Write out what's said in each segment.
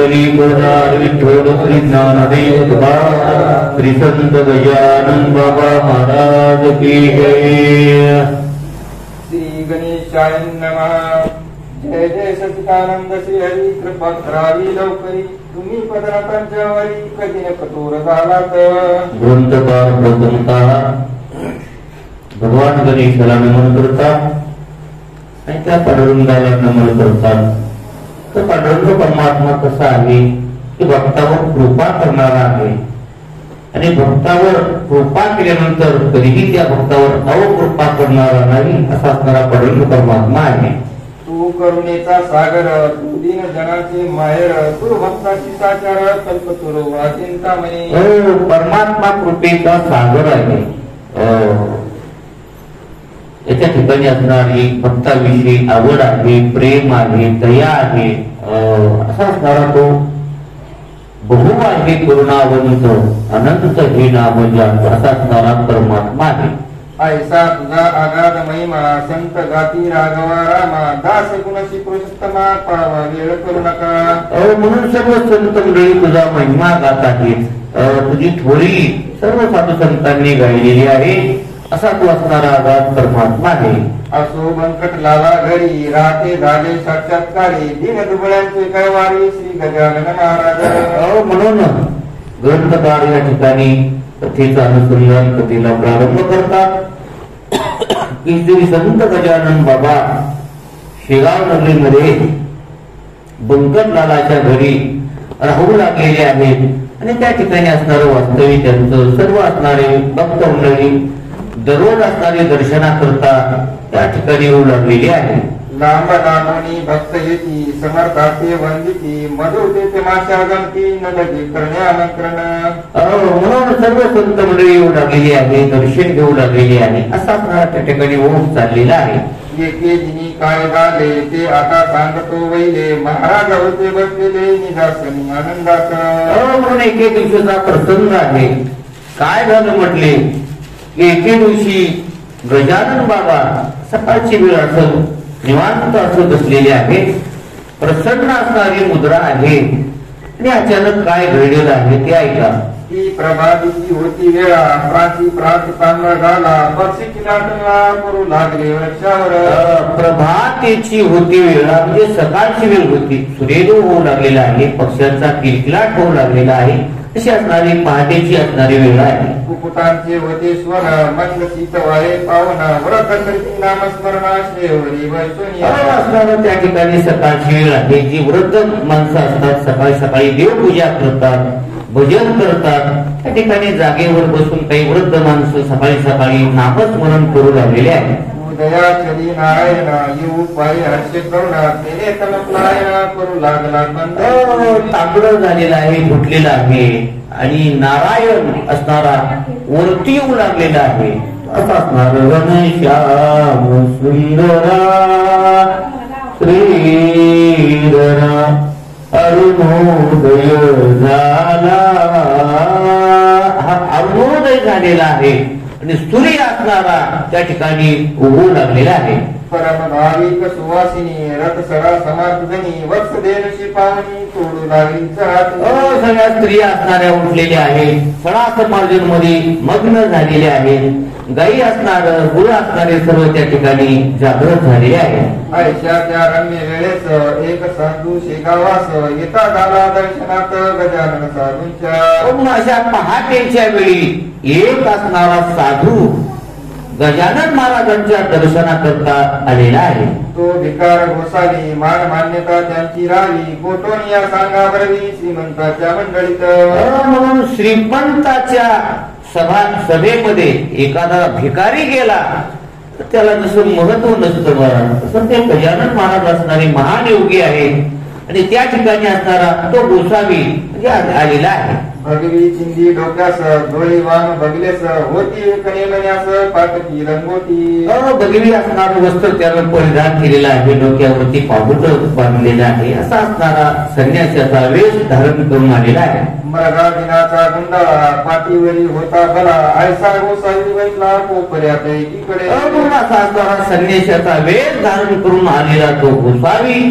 श्री ज्ञानदेव श्री संत गजानन बाबा महाराज की जय। श्री गणेशाय नमः। जय जय सच्चिदानंद श्री हरी कृपा करावी लवकरी तुम्ही पदनाथांच्या वरी कधीने कठोर झालात। ग्रंथकार प्रथमतः भगवान गणेशाला नमन करतात आणि त्या पांडुरंगाला नमन करतात। तर पांडुरंग परमात्मा कसा आहे की भक्तावर कृपा करणारा आहे आणि भक्तावर कृपा केल्यानंतर कधीही त्या भक्तावर अवकृपा करणारा नाही असा असणारा पांडुरंग परमात्मा आहे। तू करुणेचा सागर तू दीन जनाचे माहेर तू भक्ताची साचार कल्पतरू चिंतामणी। परमात्मा कृपेचा सागर आहे। याच्या ठिकाणी असणारी भक्ताविषयी आवड आहे, प्रेम आहे, दया आहे, असा असणारा तो बहु आहे करुणावंत अनंत हे नाम असा असणारा परमात्मा आहे। ऐसा तुझा आगाध महिमा संत गाती राघवा रामा दास गुणशी पुरुषोत्तमा पावा वेळ करू नका। म्हणून सर्व संत मंडळी तुझा महिमा गात आहेत। तुझी थोडी सर्व साधू संतांनी गायलेली आहे असा तू असणारा आगाध परमात्मा आहे। असो बंकट लाला घरी राहते झाले साक्षात्कारी दीन दुबळ्यांचे कैवारी श्री गजानन महाराज। म्हणून ग्रंथकार या ठिकाणी कथेचा अनुसंधान कथेला प्रारंभ करतात की श्री संत गजानन बाबा शेगाव नगरीमध्ये बंकटलालाच्या घरी राहू लागलेले आहेत आणि त्या ठिकाणी असणारं वास्तविक त्यांचं सर्व असणारे भक्त मंडळी दररोज असणारे दर्शनाकरता त्या ठिकाणी येऊ लागलेली आहे। लांब लांबणी भक्त येती समर्थाचे वंदिती मधुते ते माशा गमती नदगी करणे आमंत्रण। म्हणून सर्व संत मंडळी येऊ लागलेली आहे, दर्शन घेऊ लागलेली आहे असा त्या ठिकाणी ओढ चाललेला आहे। एके दिनी काय झाले ते आता सांगतो वैले महाराज होते बसलेले निदासनी आनंदात। म्हणून एके दिवसाचा प्रसंग आहे। काय झालं म्हटले की एके दिवशी गजानन बाबा सकाळची वेळ असं निवांत असं बसलेले आहे, प्रसन्न असणारी मुद्रा आहे आणि अचानक काय घडलेलं आहे ते ऐका। ती प्रभातीची होती वेळा प्राची प्रात चांगला झाला पक्षी किनाटला करू लागले वृक्षावर। प्रभातीची होती वेळा म्हणजे सकाळची वेळ होती, सूर्योदय होऊ लागलेला आहे, पक्ष्यांचा किलकिलाट होऊ लागलेला आहे अशी असणारी पहाटेची असणारी वेळ आहे। कुकुटांचे होते स्वर मंद शीत वारे पावन व्रत करती नामस्मरणाश्रेवरी वैसोनी। असणारं त्या ठिकाणी सकाळची वेळ आहे जी वृद्ध माणसं असतात सकाळी सकाळी देवपूजा करतात, भजन करतात। त्या ठिकाणी जागेवर बसून काही वृद्ध माणसं सकाळी सकाळी नामस्मरण करू लागलेले आहेत। उदया चली नारायण येऊ पायी हर्षे करुणा तेने तलपलायन करू लागला बंद। तांबडं झालेलं आहे, फुटलेलं आहे आणि नारायण असणारा वरती येऊ लागलेला आहे असा असणार। घनश्याम सुंदरा श्रीधरा अरुणोदय झाला, हा अरुणोदय झालेला आहे आणि सूर्य असणारा त्या ठिकाणी उगवू लागलेला आहे। परम भाविक सुवासिनी रथ सडा समार्जनी वत्स देनुषी पावनी तोडू लागली सगळ्या स्त्रिया असणाऱ्या उठलेल्या आहेत, सडा समार्जन मध्ये मग्न झालेले आहेत, गायी असणार गुरु असणारे सर्व त्या ठिकाणी जागृत झालेले आहेत। आयशा त्या रम्य वेळेस एक साधू शेगावास येता झाला दर्शनात गजानन साधूंच्या। अशा पहाटेच्या वेळी एक असणारा साधू गजानन महाराजांच्या दर्शनाकरता आलेला आहे। तो भिकार गोसावी मान मान्यता त्यांची रावी कोटोनिया सांगा बरवी श्रीमंताच्या मंडळीत। म्हणून श्रीमंताच्या सभेमध्ये एखादा भिकारी गेला तर त्याला जसं महत्व नसतं तसं ते गजानन महाराज असणारे महान योगी आहेत आणि त्या ठिकाणी असणारा तो गोसावी म्हणजे आलेला आहे। भगवी चिंदी डोक्यास डोळे वाण बगलेस होती कनेमण्यास पाटकी रंगोटी। भगवी असणार वस्त्र त्यानं परिधान केलेलं आहे, डोक्यावरती पाहुट बांधलेला आहे असा असणारा संन्यासाचा वेश धारण करून आलेला आहे। मृगा दिनाचा गुंडाळा पाठीवरी होता बला ऐसा गोसावी बसला कोपऱ्यात एकीकडे। असा असणारा संन्यासाचा वेश धारण करून आलेला तो गोसावी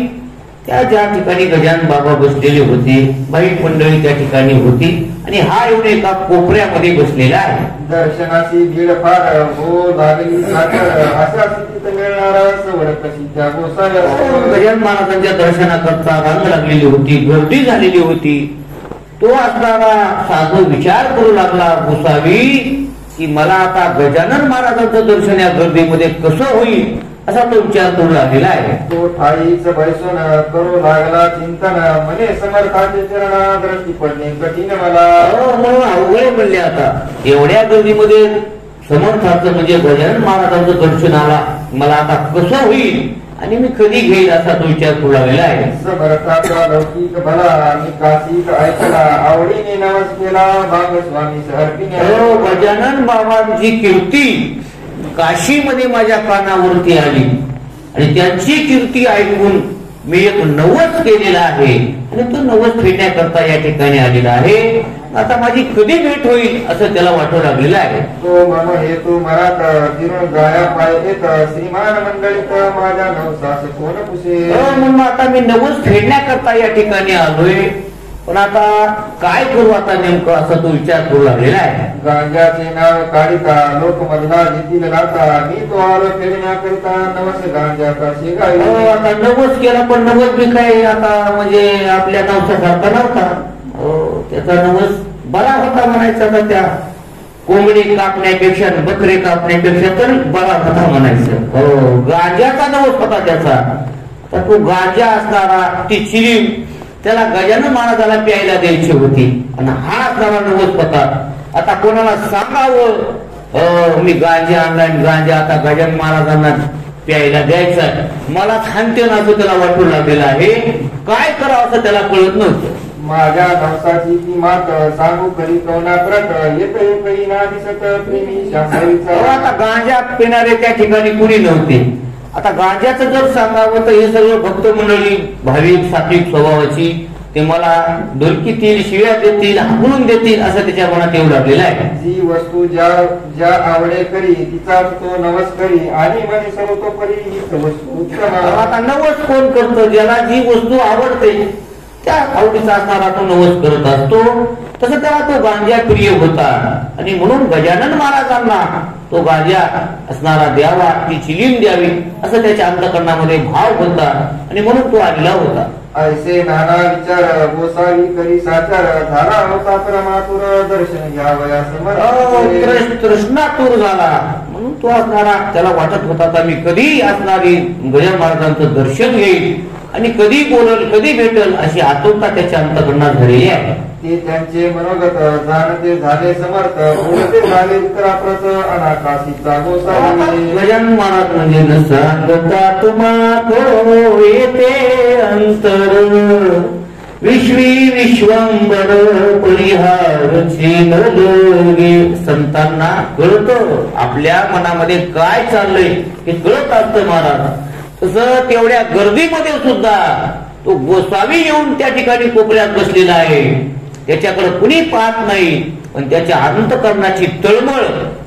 त्या ज्या ठिकाणी गजानन बाबा बसलेले होते, बाईक मंडळी त्या ठिकाणी होती आणि हा एवढे एका कोपऱ्यामध्ये बसलेला आहे. दर्शनाची भीड फार हो लागली अशा स्थितीत मिळणारा सवड कशी त्या गोसाव्या. गजानन महाराजांच्या दर्शनाकरता रांग लागलेली होती, गर्दी झालेली होती. तो असणारा साधू विचार करू लागला, गोसावी, की मला आता गजानन महाराजांचं दर्शन या गर्दीमध्ये कसं होईल असा तो विचार करू लागलेला आहे. तो ठाईच बैसून करू लागला चिंतन, म्हणे समर्थाचे चरणा दृष्टी पडणे कठीण मला. म्हणून अवघड म्हणले, आता एवढ्या गर्दीमध्ये समर्थाचं म्हणजे गजानन महाराजांचं दर्शन आला, मला आता कसं होईल आणि मी कधी घेईल असा तो विचार करू लागलेला आहे. समर्थाचा लौकिक भला मी काशीत ऐकला, आवडीने नवस केला भाग स्वामी अर्पिणे. गजानन बाबांची कीर्ती काशीमध्ये माझ्या कानावरती आली आणि त्यांची कीर्ती ऐकून मी एक नवस केलेला आहे आणि तो नवस फेडण्याकरता या ठिकाणी आलेला आहे. आता माझी कधी भेट होईल असं त्याला वाटू लागलेलं आहे. तो मनो हेतू मरात फिरून गाया पाहिजेत, श्रीमान मंडळीत माझ्या नवसास कोण पुसे. म्हणून आता मी नवस फेडण्याकरता या ठिकाणी आलोय, पण आता काय करू आता नेमकं असं तो विचार करू लागलेला आहे. गांजाचे नाव काढिता लोक मधला जितील लाता, मी तो आलो फेडण्याकरिता नवस गांजाचा शिगाई. आता नवस केला, पण नवस बी काय आता म्हणजे आपल्या नवसासारखा नव्हता. त्याचा नवस बरा होता म्हणायचा. आता त्या कोंबडी कापण्यापेक्षा बकरे कापण्यापेक्षा तर बरा होता म्हणायचं. गांजाचा नवस होता त्याचा. तर तो गांजा असणारा ती चिलीम त्याला गजानन महाराजाला प्यायला द्यायची होती आणि हा असणारा नवस होता. आता कोणाला सांगावं मी गांजा आणला, गांजा आता गजानन महाराजांना प्यायला द्यायचा, मला खानते ना असं त्याला वाटू लागलेलं आहे. काय करावं असं त्याला कळत नव्हतं. माझ्या नवसाची ती मात सांगू करी कवना प्रत, येत येतही ना दिसत प्रेमी शास्त्रीचा. आता गांजा पिणारे त्या ठिकाणी कुणी नव्हते. आता गांजाचं जर सांगावं तर हे सगळं भक्त मंडळी भाविक सात्विक स्वभावाची, ते मला डोलकीतील शिव्या देतील, हाकलून देतील असं त्याच्या मनात येऊ लागलेलं आहे. जी वस्तू ज्या आवडे करी तिचा तो नवस करी आणि म्हणे सर्वतोपरी हीच वस्तू उत्तम. आता नवस कोण करतो? ज्याला जी वस्तू आवडते त्या आवडीचा असणारा तो नवस करत असतो. तसं त्याला तो गांजा प्रिय होता आणि म्हणून गजानन महाराजांना तो गांजा असणारा द्यावा, ती चिलीम द्यावी असं त्याच्या अंतःकरणामध्ये भाव होता आणि म्हणून तो आलेला होता. ऐसे नाना विचार गोसावी करी साचार, झाला होता परमातुर दर्शन घ्यावया समर्थ. तृष्णातूर झाला म्हणून तो असणारा त्याला वाटत होता आता मी कधी असणारी गजानन महाराजांचं दर्शन घेईल आणि कधी बोलल कधी भेटल अशी आतुरता त्याच्या अंतःकरणात झालेली आहे. ते त्यांचे मनोगत जाणते झाले समर्थ, बोलते झाले उत्तराप्रत अनाकाशीचा गोसावी. गजानन महाराज म्हणजे न सांगता तुम्हा येते अंतर, विश्वी विश्वंबर परिहारची नलगे. संतांना कळतं आपल्या मनामध्ये काय चाललंय हे कळत असतं महाराज. तसं तेवढ्या गर्दीमध्ये सुद्धा तो गोसावी येऊन त्या ठिकाणी कोपऱ्यात बसलेला आहे. त्याच्याकडे कुणी पाहत नाही, पण त्याच्या अंतःकरणाची तळमळ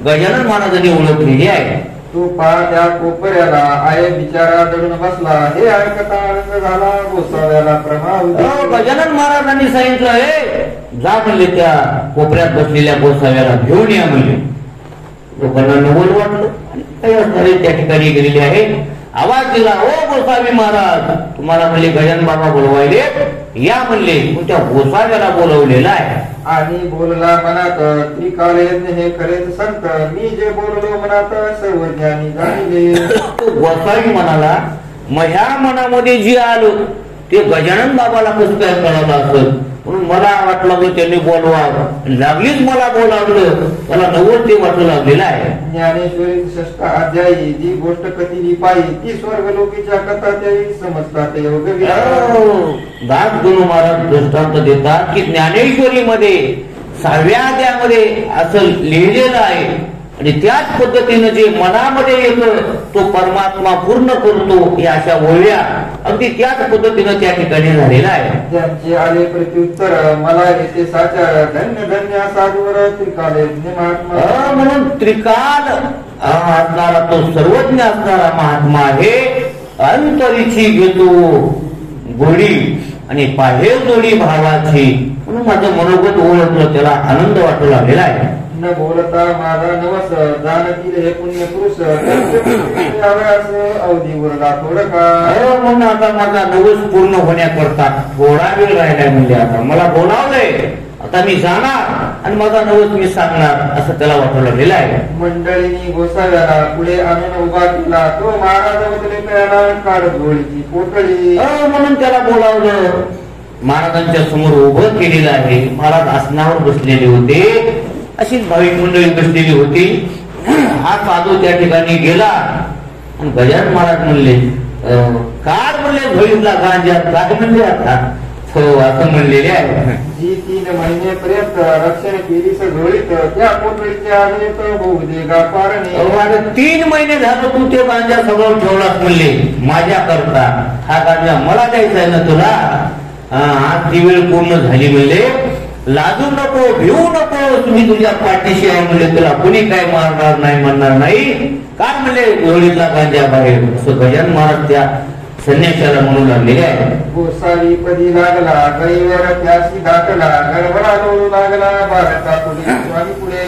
गजानन महाराजांनी ओळखलेली आहे. तू पहा त्या कोपऱ्याला आहे बिचारा दडून बसला, हे ऐकता आनंद झाला गोसाव्याला प्रभाव. गजानन महाराजांनी सांगितलं हे जा म्हणले त्या कोपऱ्यात बसलेल्या गोसाव्याला घेऊन या म्हणले. लोकांना नवल वाटलं आणि काही असणारे त्या ठिकाणी गेलेले आहे. आवाज दिला, ओ गोसावी महाराज, तुम्हाला म्हणले गजानन बाबा बोलवायले या म्हणले. त्या गोसाव्याला बोलवलेला आहे आणि बोलला मनात त्रिकाल यज्ञ हे खरेच संत, मी जे बोललो मनात सर्व ज्ञानी जाणले. गोसावी म्हणाला माझ्या मनामध्ये जे आलं ते गजानन बाबाला कसं काय कळालं असं, म्हणून मला वाटलं त्यांनी बोलवावं, लागलीच मला बोलावलं, मला नवल ते वाटू लागलेलं आहे. ज्ञानेश्वरी 6 अध्यायी जी गोष्ट कथीली पायी ती स्वर्ग लोकीच्या कथा त्याही समजतात योग. दास गुरु महाराज दृष्टांत देतात की ज्ञानेश्वरी मध्ये 6व्या अध्यायामध्ये असं लिहिलेलं आहे आणि त्याच पद्धतीनं जे मनामध्ये येतं तो परमात्मा पूर्ण करतो. या अशा ओव्या अगदी त्याच पद्धतीनं त्या ठिकाणी झालेला आहे. त्यांचे आले प्रत्युत्तर मला येते साचार, धन्य धन्य साधूवर त्रिकाल यज्ञ महात्मा. म्हणून त्रिकाल असणारा तो सर्वज्ञ असणारा महात्मा आहे. अंतरीची घेतो गोडी आणि पाहे जोडी भावाची म्हणून माझं मनोगत ओळखलं, त्याला आनंद वाटू लागलेला आहे. न बोलता माझा नवस जाणतील हे पुण्य पुरुष अवधीवर दाखवड का. म्हणून आता माझा नवस पूर्ण होण्याकरता थोडा वेळ राहिलाय. म्हणजे आता मला बोलावलंय, आता मी जाणार आणि माझा नवस मी सांगणार असं त्याला वाटू लागलेलं आहे. मंडळींनी गोसाव्याला पुढे आणून उभा केला, तो महाराज बदले काढत गोळीची पोटळी. म्हणून त्याला बोलावलं, महाराजांच्या समोर उभं केलेलं आहे. महाराज आसनावर बसलेले होते, अशीच भाविक मंडळी बसलेली होती. हा साधू त्या ठिकाणी गेला आणि गजानन महाराज म्हणले, काय म्हणले भैरला गांजा, काय म्हणले आता हो असं म्हणलेले आहे. जी 3 महिन्यापर्यंत रक्षण केली सगळीत त्या पोटळीच्या आगीत बहुदे गापारणे. 3 महिने झालं तू ते गांजा सगळं ठेवलास म्हणले माझ्या करता. हा गांजा मला द्यायचा आहे ना तुला. आज ती वेळ पूर्ण झाली म्हणले, लाजू नको, भिवू नको, तुम्ही तुझ्या पाठीशी आहे म्हणले, तुला कुणी काय मारणार नाही, म्हणणार नाही. काय म्हणले जोडीतला गांजा बाहेर, असं गजानन महाराज त्या संन्याशाला म्हणू लागलेले आहे. गोसावी पदी लागला, गळीवर त्याशी दाटला, गडबडा लोळू लागला, भारता पुढे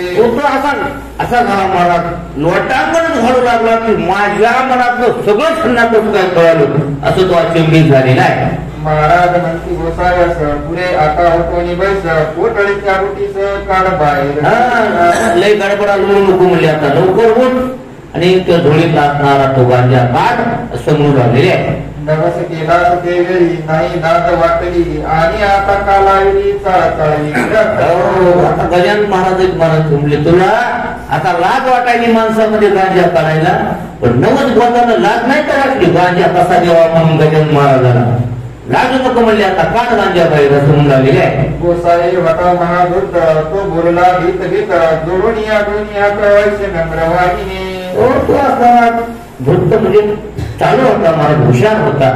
असा झाला महाराज, लोटांगणच घालू लागला की माझ्या मनातलं सगळं संन्यास काय कळालं, असं तो अचंबित झालेला आहे. महाराज म्हणती गोसाव्यास, पुढे आता होतो निबैस, पोटळीच्या रोटीच काढ बाहेर. लय गडबडा लोळू नको म्हणले, आता लवकर उठ आणि त्या झोळीतला असणारा तो गांजा काढ असं म्हणू लागलेले आहे. नवस केला ते वेळी नाही नाद वाटली, आणि आता कालावली चाळचाळली. आता गजानन महाराज म्हणले, तुला आता लाज वाटायची माणसामध्ये गांजा काढायला, पण नवस बोलताना लाज नाही तर वाटली गांजा कसा द्यावा म्हणून गजानन महाराजाला. लाजू नको म्हणले, आता काढ गांजा बाहेर असं म्हणू लागलेले आहे. गोसाई वटा महादूत तो बोलला भीत भीत, जोडून या दुनिया कळवायचे नम्रवाहिनी. तो असा धूर्त म्हणजे चालू होता, महाराज हुशार होता,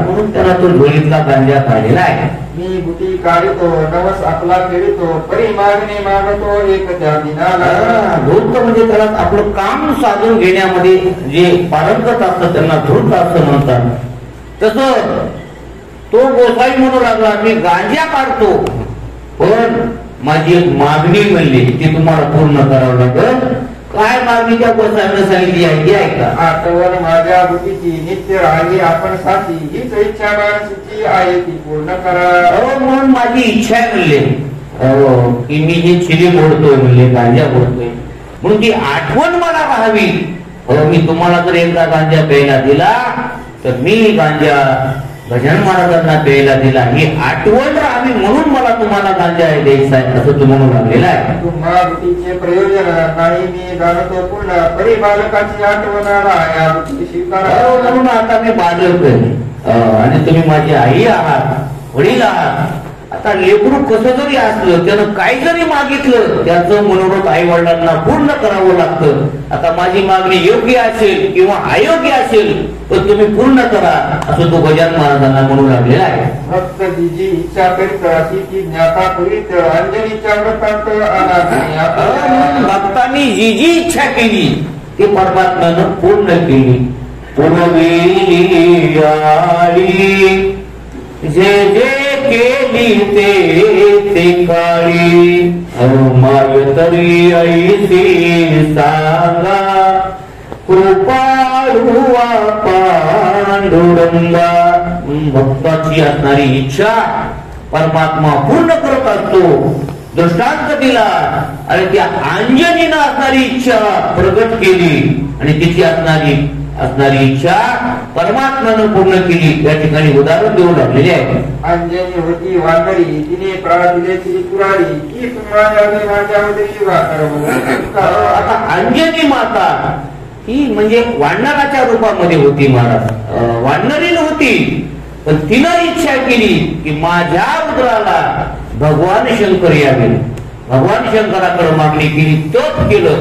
म्हणून त्याला तो झोळीतला गांजा काढलेला आहे. मी गुटी काढतो, नवस आपला खेळतो, परी मागणे मागतो एक त्या दिनाला. धूर्त म्हणजे त्याला आपलं काम साधून घेण्यामध्ये जे पारंगत असतं त्यांना धूर्त असं म्हणतात. तसं तो गोसाई म्हणू लागला, मी गांजा काढतो, पण माझी एक मागणी म्हणली ती तुम्हाला पूर्ण करावं लागेल. काय मागणी त्या गोसाईने सांगितली आहे का? आठवण माझ्या बुटीची नित्य राहिली आपण साथी, हीच इच्छा माणसाची आहे ती पूर्ण करा. म्हणून माझी इच्छा आहे म्हणले, की मी जे चिली बोलतोय म्हणले, गांजा बोलतोय, म्हणून ती आठवण मला राहावी. मी तुम्हाला जर एकदा गांजा प्यायला दिला तर मी गांजा गजानन महाराजांना प्यायला दिला, ही आठवण राहावी म्हणून मला तुम्हाला गांजा द्यायचा आहे असं तू म्हणू लागलेला आहे. तुम्हा बुटीचे प्रयोजन नाही मी जाणतो पूर्ण, परी बालकाची आठवण म्हणून आता मी बालक आणि तुम्ही माझी आई आहात, वडील आहात. आता लेकरू कसं जरी असलं, त्यानं काही जरी मागितलं त्याचं मनोरथ आई वडिलांना पूर्ण करावं लागतं. आता माझी मागणी योग्य असेल किंवा अयोग्य असेल तर तुम्ही पूर्ण करा असं तो गजानन महाराजांना म्हणू लागलेला आहे. भक्त जी इच्छा करीत अशी ती ज्ञाता करीत, अंजनीच्या व्रतात भक्तांनी जी जी इच्छा केली ती परमात्म्यानं पूर्ण केली. पूर्वी जे जे केली ते काळी, माय तरी ऐसी सांगा, कृपाळुवा पांडुरंगा. भक्ताची असणारी इच्छा परमात्मा पूर्ण करत असतो. दृष्टांत दिला आणि त्या अंजनीनं असणारी इच्छा प्रगट केली आणि तिची असणारी इच्छा परमात्म्यानं पूर्ण केली. या ठिकाणी उदाहरण देऊ लागलेले आहे. अंजनी होती वानरी, तिने प्राण दिले तिची कुरारी, की आता अंजनी माता ही म्हणजे वानराच्या रूपामध्ये होती. महाराज वानरीन होती, पण तिनं इच्छा केली की माझ्या उदराला भगवान शंकर यावे. भगवान शंकराकडे मागणी केली, तोच केलं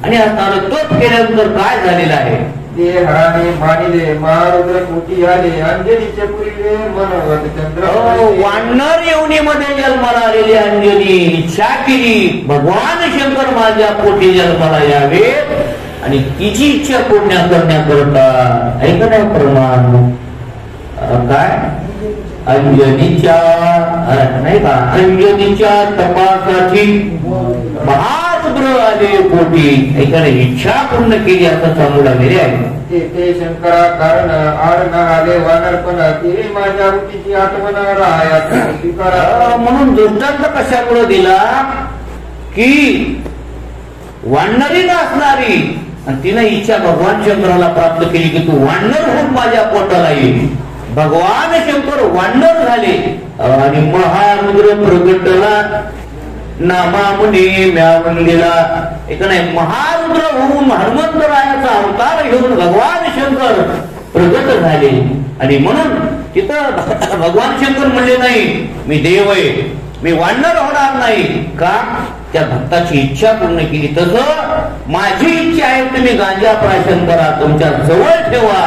आणि असणारं तोच केल्यानंतर काय झालेलं आहे. देहाने मानिले महारुद्र मोठी आले, अंजनीचे पुरीले मनोगत चंद्र. वानर येवणीमध्ये जन्माला आलेली अंजनी इच्छा केली भगवान शंकर माझ्या पोटी जन्माला यावे आणि तिची इच्छा पूर्ण करण्याकरता ऐकण्या प्रमाण काय अंजनीच्या नाही का अंजनीच्या तपासाठी महारुद्र आले पोटी एकाने इच्छा पूर्ण केली असं सांगू लागलेले आहे. ते शंकरा कारण आड न आले वानरपण ते माझ्या वृत्तीची आठवण राहाया म्हणून दृष्टांत कशामुळे दिला की वानरी असणारी आणि तिने इच्छा भगवान शंकराला प्राप्त केली की तू वानर होऊन माझ्या पोटाला येईल. भगवान शंकर वानर झाले आणि महारुद्र प्रगटला नामामुनी म्यावंदीला एक नाही महारुद्र होऊन हनुमंतरायाचा अवतार घेऊन भगवान शंकर प्रगट झाले. आणि म्हणून तिथं भगवान शंकर म्हणले नाही मी देव आहे मी वानर होणार नाही का त्या भक्ताची इच्छा पूर्ण केली. तसं माझी इच्छा आहे तुम्ही गांजा प्राशन करा तुमच्या जवळ ठेवा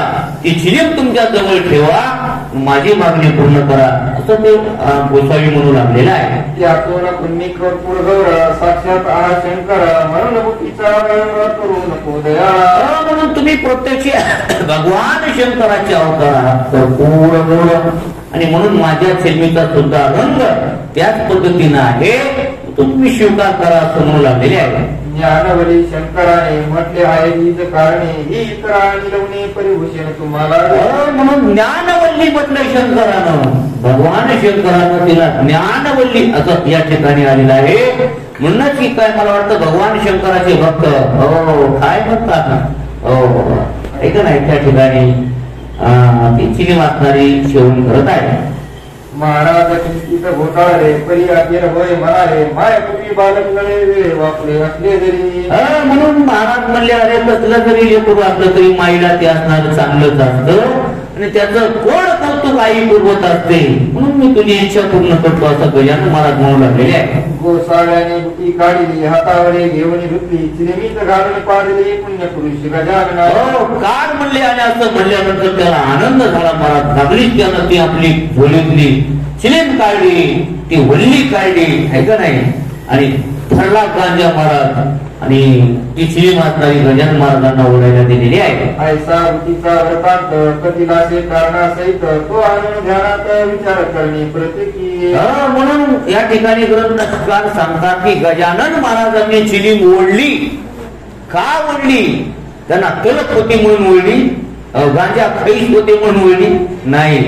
ती चिलीम तुमच्या जवळ ठेवा माझी मागणी पूर्ण करा असं ते गोसावी म्हणू लागलेलं आहे. त्यातून पुण्यकृत साक्षात शंकर म्हणून बुद्धीचा करू नको दया म्हणून तुम्ही प्रत्यक्ष भगवान शंकराचे अवतार आहात कर्पूर आणि म्हणून माझ्या जन्मीचा सुद्धा रंग त्याच पद्धतीनं आहे तुम्ही स्वीकार करा असं म्हणू लागलेले आहे. ज्ञानवली शंकराने म्हटले आहे हीच कारणे ही इतरांनी लवणे परिभूषण तुम्हाला म्हणून ज्ञानवल्ली म्हटलं शंकरानं भगवान शंकरानं तिला ज्ञानवल्ली असं या ठिकाणी आलेलं आहे. म्हणूनच की काय मला वाटतं भगवान शंकराचे भक्त हो काय म्हणतात हो ऐका नाही त्या ठिकाणी ती चिनी वाचणारी सेवन करत आहे. महाराज किंचित घोटाळे परी अखेर होय म्हणाले मायापुरी बालक नळे वापरे असले जरी म्हणून महाराज म्हणले अरे कसलं जरी लेकरू असलं तरी माईला ते असणार चांगलंच असतं आणि त्याचं कोण कौतुक आई पूर्वत असते म्हणून मी तुझी इच्छा पूर्ण करतो असं गजानन महाराज म्हणू लागलेले आहे. गोसाव्याने बुटी काढली हातावरे घेऊन धुतली चिरमीत घालून पाडली पुण्यपुरुष गजानन काढ म्हणले आणि असं म्हणल्यानंतर त्याला आनंद झाला. महाराज लागलीच त्यानं ती आपली झोलीतली चिलीम काढली ती वल्ली काढली आहे का नाही आणि ठरला गांजा महाराज आणि ती चिलीम असणारी गजानन महाराजांना ओढायला दिलेली आहे. ऐसा बुटीचा वृत्तांत कथिलासे कारणासहित तो आणून ध्यानात विचार करणे प्रत्येकी म्हणून या ठिकाणी ग्रंथकार सांगतात की गजानन महाराजांनी चिलीम ओढली का ओढली त्यांना तलप होती म्हणून ओढली गांजा खैस होते म्हणून ओढली नाही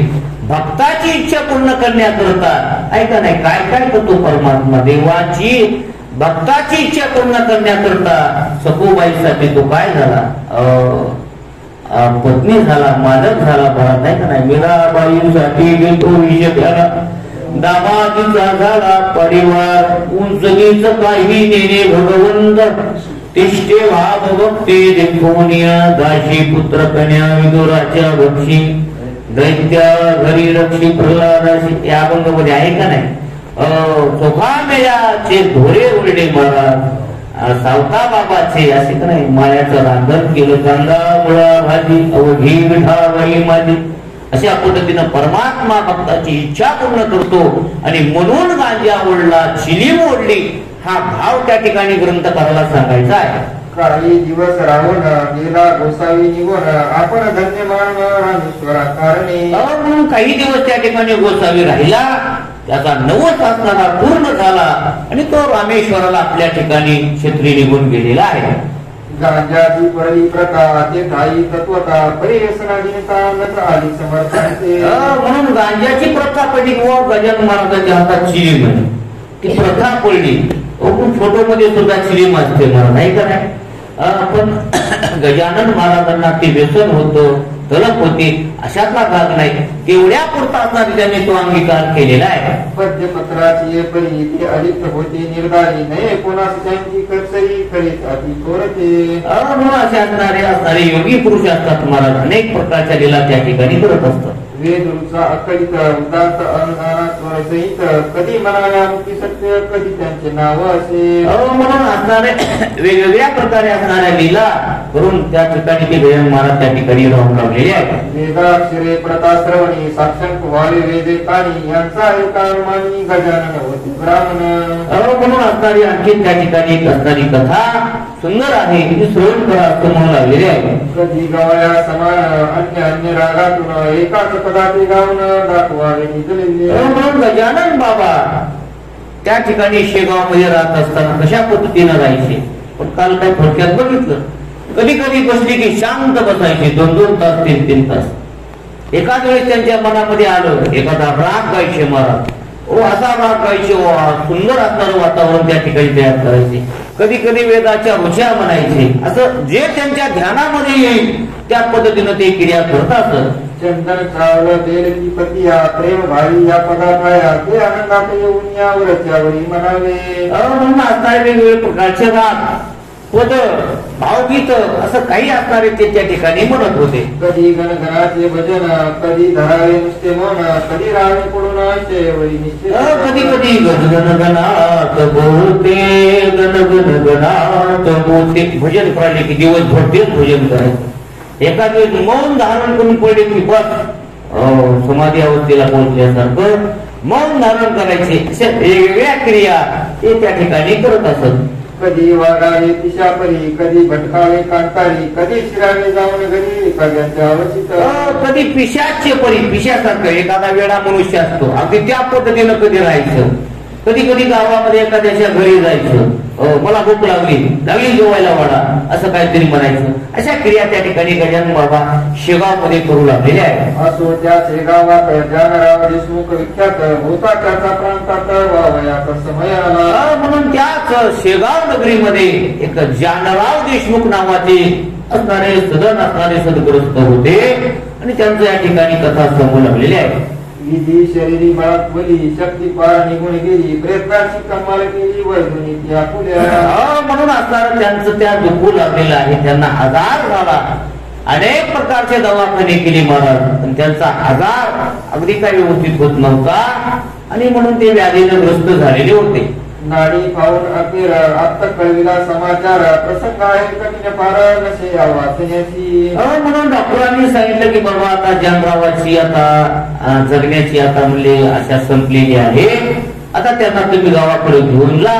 भक्ताची इच्छा पूर्ण करण्याकरता ऐका नाही काय काय करतो परमात्मा देवाची भक्ताची इच्छा पूर्ण करण्याकरता सखूबाईसाठी तो काय झाला पत्नी झाला मालक झाला भरत नाही का नाही मीराबाईसाठी घेतो विषय झाला दामाजीचा झाला परिवार उंचगीच काही नेणे भगवंत तिष्ठे भाव भक्ती देखोनिया दाशी पुत्र कन्या विदुराच्या भक्षी दैत्या घरी रक्षी प्रल्हादाशी या अभंगामध्ये आहे का नाही. चोखामेयाचे धोरे उरले महाराज सावता बाबाचे असे का नाही मायाचं रांधण केलं कांदा मुळा भाजी अवघी मिठावळी माझी अशा पद्धतीनं परमात्मा भक्ताची इच्छा पूर्ण करतो आणि म्हणून गांजा ओढला चिलीम ओढली हा भाव त्या ठिकाणी ग्रंथकाराला सांगायचा आहे. काही दिवस राहून गेला गोसावी निघून आपण धन्य मानवरा कारणे म्हणून काही दिवस त्या ठिकाणी गोसावी राहिला त्याचा नवस असणारा पूर्ण झाला आणि तो रामेश्वराला आपल्या ठिकाणी क्षेत्री निघून गेलेला आहे. गांजाची पडली प्रथा ते काही तत्वता परिव्यसनाधीनता नत्र आली समर्थनते म्हणून गांजाची प्रथा पडली किंवा गजानन महाराजांच्या हातात चिलीम आहे ती प्रथा पडली. फोटो मध्ये सुद्धा चिलीम असते मला नाही का नाही पण गजानन महाराजांना ते व्यसन होतं तलप होती अशातला भाग नाही तेवढ्या पुरता असणारी त्यांनी तो अंगीकार केलेला आहे. पद्यपत्राची परी ते अलिप्त होते निर्धारी नाही कोणास त्यांची कर्तरी करीत अति थोरते म्हणून असे असणारे योगी पुरुष असतात महाराज अनेक प्रकारच्या लीला त्या ठिकाणी करत असतात. वेदरूचा अखंडित उदात्त अनुदानात सहित कधी म्हणाव्या मुक्ती सत्य कधी त्यांचे नाव असे म्हणून असणारे वेगवेगळ्या प्रकारे असणाऱ्या लीला करून त्या ठिकाणी ते गजानन महाराज त्या ठिकाणी राहून लागलेले आहेत. वेदाक्षरे प्रता श्रवणी साक्षात वाले वेदे काणी यांचा एकामानी गजानन होती ब्राह्मण म्हणून असणारी आणखी त्या ठिकाणी असणारी कथा सुंदर आहे ती श्रवण करा असं म्हणू लागलेले आहे. कधी गावया समान अन्य अन्य रागातून एकाच पदार्थी गाऊन दाखवावे निजलेले. म्हणून गजानन बाबा त्या ठिकाणी शेगाव मध्ये राहत असताना कशा पद्धतीनं राहायचे. पण काल काही थोडक्यात बघितलं, कधी कधी बसली की शांत बसायचे 2-2 तास 3-3 तास. एखाद वेळेस त्यांच्या मनामध्ये आलं एखादा राग गायचे महाराज, ओ असा राग गायचे, सुंदर असणारं वातावरण त्या ठिकाणी तयार करायचे. कधी कधी वेदाच्या ऋचा म्हणायचे. असं जे त्यांच्या ध्यानामध्ये येईल त्या पद्धतीनं ते क्रिया करत असत. चंदन चावलं तेल की पतिया प्रेम भारी या पदार्थाया ते आनंदात येऊन यावरच्यावरी म्हणावे. म्हणून असणारे वेगवेगळे प्रकारचे राग पद भावगीत असं काही असणारे ते त्या ठिकाणी म्हणत होते. कधी गणगणाचे भजन, कधी धरावे नुसते मन, कधी रावे पडून निश्चित. कधी कधी गणगणात बोलते, गणगणात बोलते भजन करायचे की दिवसभर तेच भजन करायचं. एखाद वेळेस मौन धारण करून पडले की बस समाधी अवस्थेला पोहोचल्यासारखं मौन धारण करायचे. अशा वेगवेगळ्या क्रिया ते त्या ठिकाणी करत असत. कधी वागावे पिशापरी, कधी भटकावे कांतारी, कधी शिरावे जाऊन घरी एखाद्याच्या अवचित. कधी पिशाचे परी, पिशासारखं एखादा वेळा मनुष्य असतो अगदी त्या पद्धतीनं कधी राहायचं. कधी कधी गावामध्ये एखाद्याच्या घरी जायचं, मला भूक लागली जेवायला वाढा असं काहीतरी म्हणायचं. अशा क्रिया त्या ठिकाणी गजानन बाबा शेगाव मध्ये करू लागलेले आहे. असो त्या शेगावात जानराव देशमुख विख्यात होता त्याचा प्रांतात वावयात समय आला. म्हणून त्याच शेगाव नगरीमध्ये एक जानराव देशमुख नावाचे असणारे सदन असणारे सद्ग्रस्त होते आणि त्यांचं या ठिकाणी कथा समोर लागलेली आहे. विधी शरीरी बाळात बली, शक्ती पार निघून गेली, प्रयत्नाची कमाल केली वैधुनी त्या फुल्या. म्हणून असणारं त्यांचं त्या दुखू लागलेलं आहे. त्यांना आजार झाला, अनेक प्रकारचे दवाखाने केले महाराज, पण त्यांचा आजार अगदी काही व्यवस्थित होत नव्हता आणि म्हणून ते व्याधीने ग्रस्त झालेले होते. नाडी पाहून अखेर आत्ता कळविला समाचार, प्रसंग आहे कठीण फार नसे वाचण्याची. म्हणून डॉक्टरांनी सांगितलं की बाबा आता जानरावाची आता जगण्याची आता म्हणले आशा संपलेली आहे. आता त्यांना तुम्ही गावाकडे घेऊन जा,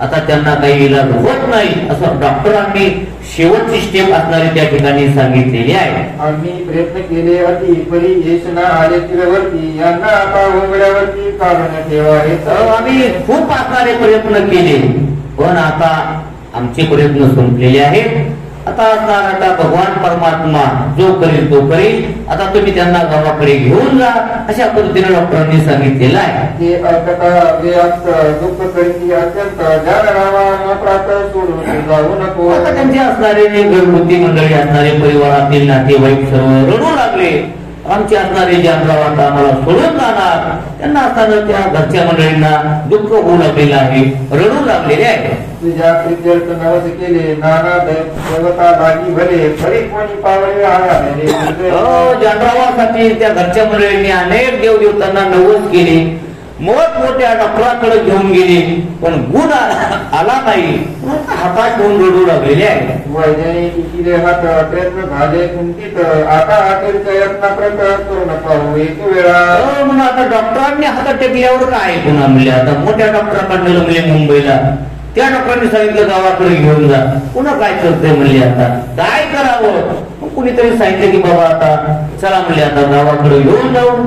आता त्यांना काही इलाज होत नाही असं डॉक्टरांनी शेवटची स्टेप असणारी त्या ठिकाणी सांगितलेली आहे. आम्ही प्रयत्न केले अति परी यश ना आले तिरवरती, यांना आता वंगड्यावरती काढून ठेवा. आम्ही खूप असणारे प्रयत्न केले पण आता आमचे प्रयत्न संपलेले आहेत. आता भगवान परमात्मा जो करेल तो करेल, आता तुम्ही त्यांना गावाकडे घेऊन जा अशा पद्धतीने डॉक्टरांनी सांगितलेलं आहे. ते व्यक्त दुःख करीत अत्यंत जानरावात सोडून जाऊ नको. आता त्यांचे असणारे घरगुती मंडळी असणारे परिवारातील नातेवाईक सर्व रडू लागले. आमचे असणारे जानराव आता आम्हाला सोडून जाणार. त्यांना असताना त्या घरच्या मंडळींना दुःख होऊ लागलेलं आहे, रडू लागलेले आहे. तुझ्या प्रित्यर्थ नवस केले नाना देवता लागी भले, फरी कोणी पावले आले. जानरावासाठी त्या घरच्या मंडळींनी अनेक देवदेवतांना नवस केले, मोठमोठ्या डॉक्टरांकडे घेऊन गेले पण गुण आला नाही. हातात घेऊन रडू लागलेले आहे. वैज्ञानिक हात प्रयत्न झाले कुंठित, आता अखेरच्या यत्नाप्रत करू नका एक वेळा. म्हणून आता डॉक्टरांनी हातात टेकल्यावर काय पुन्हा म्हणले. आता मोठ्या डॉक्टरांकडे म्हणले मुंबईला, त्या डॉक्टरांनी सांगितलं गावाकडे घेऊन जा. पुन्हा काय करतोय म्हणले, आता काय करावं. कुणीतरी सांगितलं की बाबा आता चला म्हणले आता गावाकडे घेऊन जाऊ.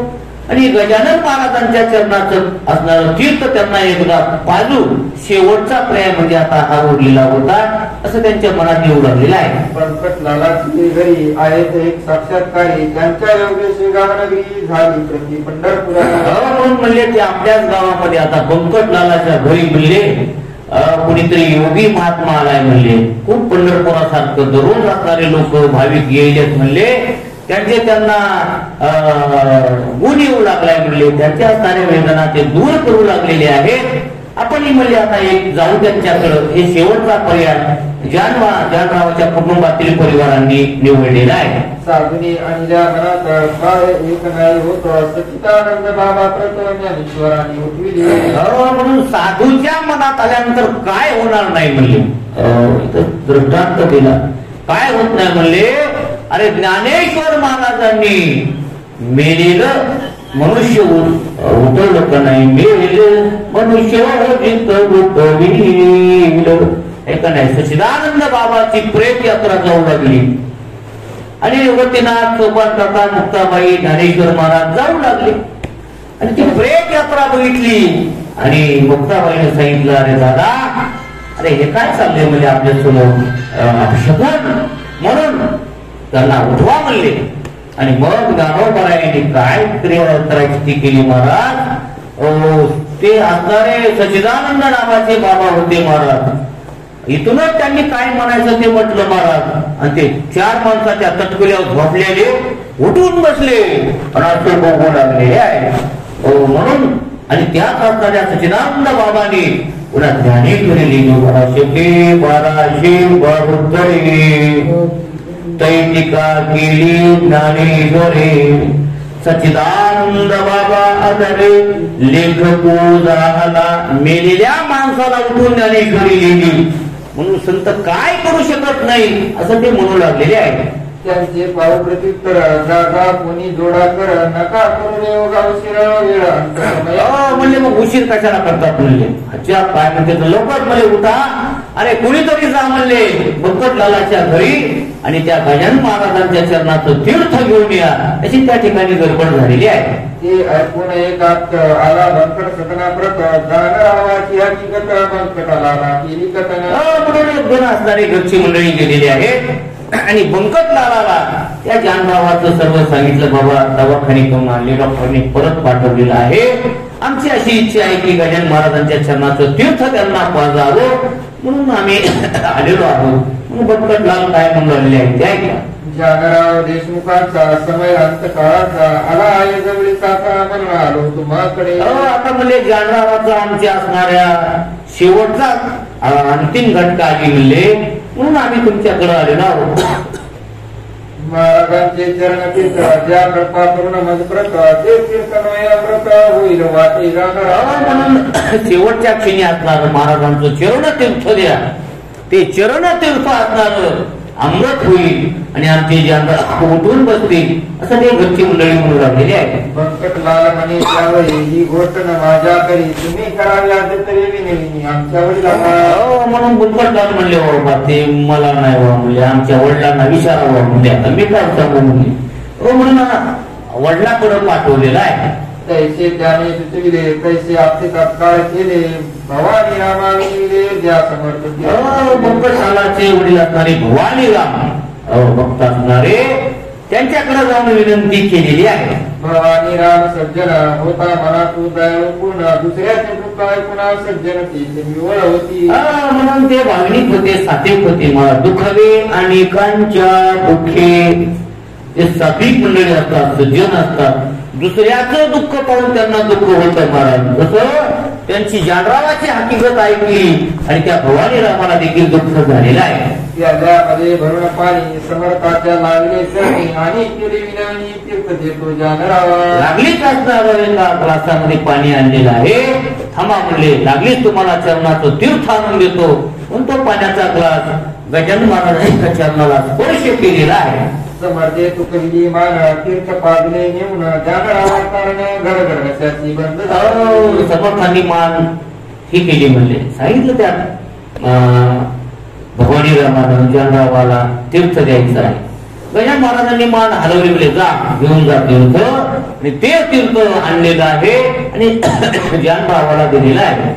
आणि गजानन महाराजांच्या चरणाचं असणारं तीर्थ त्यांना एकदा पाजू शेवटचा पर्याय म्हणजे आता हा उरलेला होता असं त्यांच्या मनात येऊ लागलेलं आहे. पंकट लालाची घरी आहेत एक साक्षात्कारी, त्यांच्या योगे शेगावनगरी झाली प्रति पंढरपुरा. म्हणून म्हणले ते आपल्याच गावामध्ये आता पंकट लालाच्या घरी म्हणले कुणीतरी योगी महात्मा आलाय म्हणले. खूप पंढरपुरासारखं दररोज असणारे लोक भाविक येईल म्हणले. त्यांना गुण येऊ लागलाय म्हणले. त्यांच्या असणाऱ्या वेदना ते दूर करू लागलेले आहेत. आपण म्हणले आता एक जाऊ त्यांच्याकडं. हे शेवटचा पर्याय जानरावाच्या कुटुंबातील परिवारांनी निवडलेला आहे. साधुनी आणल्या मनात काय एक नाही होत, सच्चिदानंद बाबा ज्ञानेश्वरांनी उठविले. म्हणून साधूच्या मनात आल्यानंतर काय होणार नाही म्हणले. दृष्टांत दिला काय होत नाही म्हणले. अरे ज्ञानेश्वर महाराजांनी मेलेलं मनुष्य उठवलं का नाही. मेल मनुष्य जित उठविल ऐका नाही, सच्चिदानंद बाबाची प्रेत यात्रा जाऊ लागली आणि निवृत्तीनाथ, सोपान काका, मुक्ताबाई, ज्ञानेश्वर महाराज जाऊ लागले आणि ती प्रेत यात्रा बघितली आणि मुक्ताबाईने सांगितलं, अरे दादा, अरे हे काय चाललंय म्हणजे आपल्या समोर अपशकुन, म्हणून त्यांना उठवा म्हणले. आणि मग ज्ञानोबरायांनी काय क्रिया करायची ती केली महाराज. ते असणारे सच्चिदानंद नावाचे बाबा होते महाराज. इथूनच त्यांनी काय म्हणायचं ते म्हटलं महाराज. आणि ते 4 माणसाच्या तटकुल्यावर झोपलेले उठून बसले आणि असं बघू लागले आहे. म्हणून आणि त्याच असणाऱ्या सच्चिदानंद बाबांनी पुन्हा ज्ञानेश्वरी लिहिली, 1272 तैतिका केली ज्ञानेश्वरी. सच्चिदानंद बाबा अदरे लेखको झाला, मेलेल्या माणसाला उठून ज्ञानेश्वरी लिहिली. म्हणून संत काय करू शकत नाही असं ते म्हणू लागलेले आहे. त्यांचे पाव प्रत्युत्तर, जागा कोणी जोडा कर, नका करू रे योगा उशिरा वेळा. म्हणले मग उशीर कशाला करतात म्हणले. अच्छा काय म्हणते, लवकर म्हणले उठा, अरे कुणीतरी जा म्हणले बंकटलालाच्या घरी आणि त्या गजानन महाराजांच्या चरणाचं तीर्थ घेऊन या, अशी त्या ठिकाणी गडबड झालेली आहे. ते ऐकून एक आला बंकट सदना प्रत, जाणारावाची हकीकत बंकटाला केली कथन. म्हणून 2 असणारी घरची मंडळी गेलेली आहे आणि बंकटलाला त्या जानबाबाचं सर्व सांगितलं. बाबा दवाखाने करून आणले, डॉक्टरांनी परत पाठवलेलं आहे. आमची अशी इच्छा आहे की गजानन महाराजांच्या चरणाचं तीर्थ त्यांना पाजावं, म्हणून आम्ही आलेलो आहोत. म्हणून बंकटलाल काय म्हणून राहिले आहे ते ऐका. जानराव देशमुखांचा समय अंतकाळाचा आला आहे जवळी काका, म्हणून आलो तुम्हाकडे. आता म्हणजे जानरावाचा आमच्या असणाऱ्या शेवटचा अंतिम घटका आली म्हणले, म्हणून आम्ही तुमच्याकडे आलेलो आहोत. महाराजांचे चरण तीर्थ ज्या कृपा करून मजप्रत, ते कीर्तनमय व्रत होईल वाटे जाणार. म्हणून शेवटच्या क्षणी असणार महाराजांचं चरण तीर्थ द्या, ते चरण तीर्थ असणार अमृत होईल आणि आमचे जे उठून बसतील, असं ते घरची मंडळी म्हणू लागलेली आहे. बंकटलाल म्हणे त्यावेळी, ही गोष्ट न माझ्या करी तुम्ही करावी आज तरी विनवी आमच्या वडिलांना. म्हणून बंकटलाल म्हणले, बाबा ते मला नाही व्हा म्हणले, आमच्या वडिलांना विचारावं म्हणजे. आता मी काय सांगू म्हणले. म्हणून वडिलांकडे पाठवलेला आहे. तैसे त्याने सुचविले, तैसे आपले तत्काळ केले, भवानी रामाविले ज्या समर्थ. बंकटलालाचे वडील असणारे भवानी राम भक्त असणारे त्यांच्याकडे जाऊन विनंती केलेली आहे. भवानी राम सज्जन होता मना तू दयाळू पूर्ण, दुसऱ्याचे दुःख ऐकून सज्जन ती निवळ होती. म्हणून ते भावनिक होते, सात्विक होते. मला दुःखवे अनेकांच्या दुःखे, ते सात्विक मंडळी असतात, सज्जन असतात. दुसऱ्याचं दुःख पाहून त्यांना दुःख होतं महाराज. जसं त्यांची जानरावाची हकीकत ऐकली आणि त्या भवानी रामाला देखील दुःख झालेलं आहे. त्यामध्ये भरून पाणी समर्थाच्या लागले चरणी आणि केली विनवणी तीर्थ देतो जानरावा. लागलीच असणार एका ग्लासामध्ये पाणी आणलेलं आहे. थांबा म्हणले, लागलीच तुम्हाला चरणाचं तीर्थ आणून देतो. पण तो पाण्याचा ग्लास गजानन महाराजांच्या चरणाला स्पर्श केलेला आहे. समर्थे तुकली मान तीर्थ पाजले नेऊन जानरावा कारण घडघडण्याची बंद. समर्थांनी मान ही केली म्हणले. सांगितलं त्यात भवानी रामानं जानरावाला तीर्थ द्यायचं आहे. गजानन महाराजांनी मान हलवली म्हणले, जा घेऊन जा तीर्थ. आणि ते तीर्थ आणलेलं आहे आणि जानरावाला दिलेलं आहे.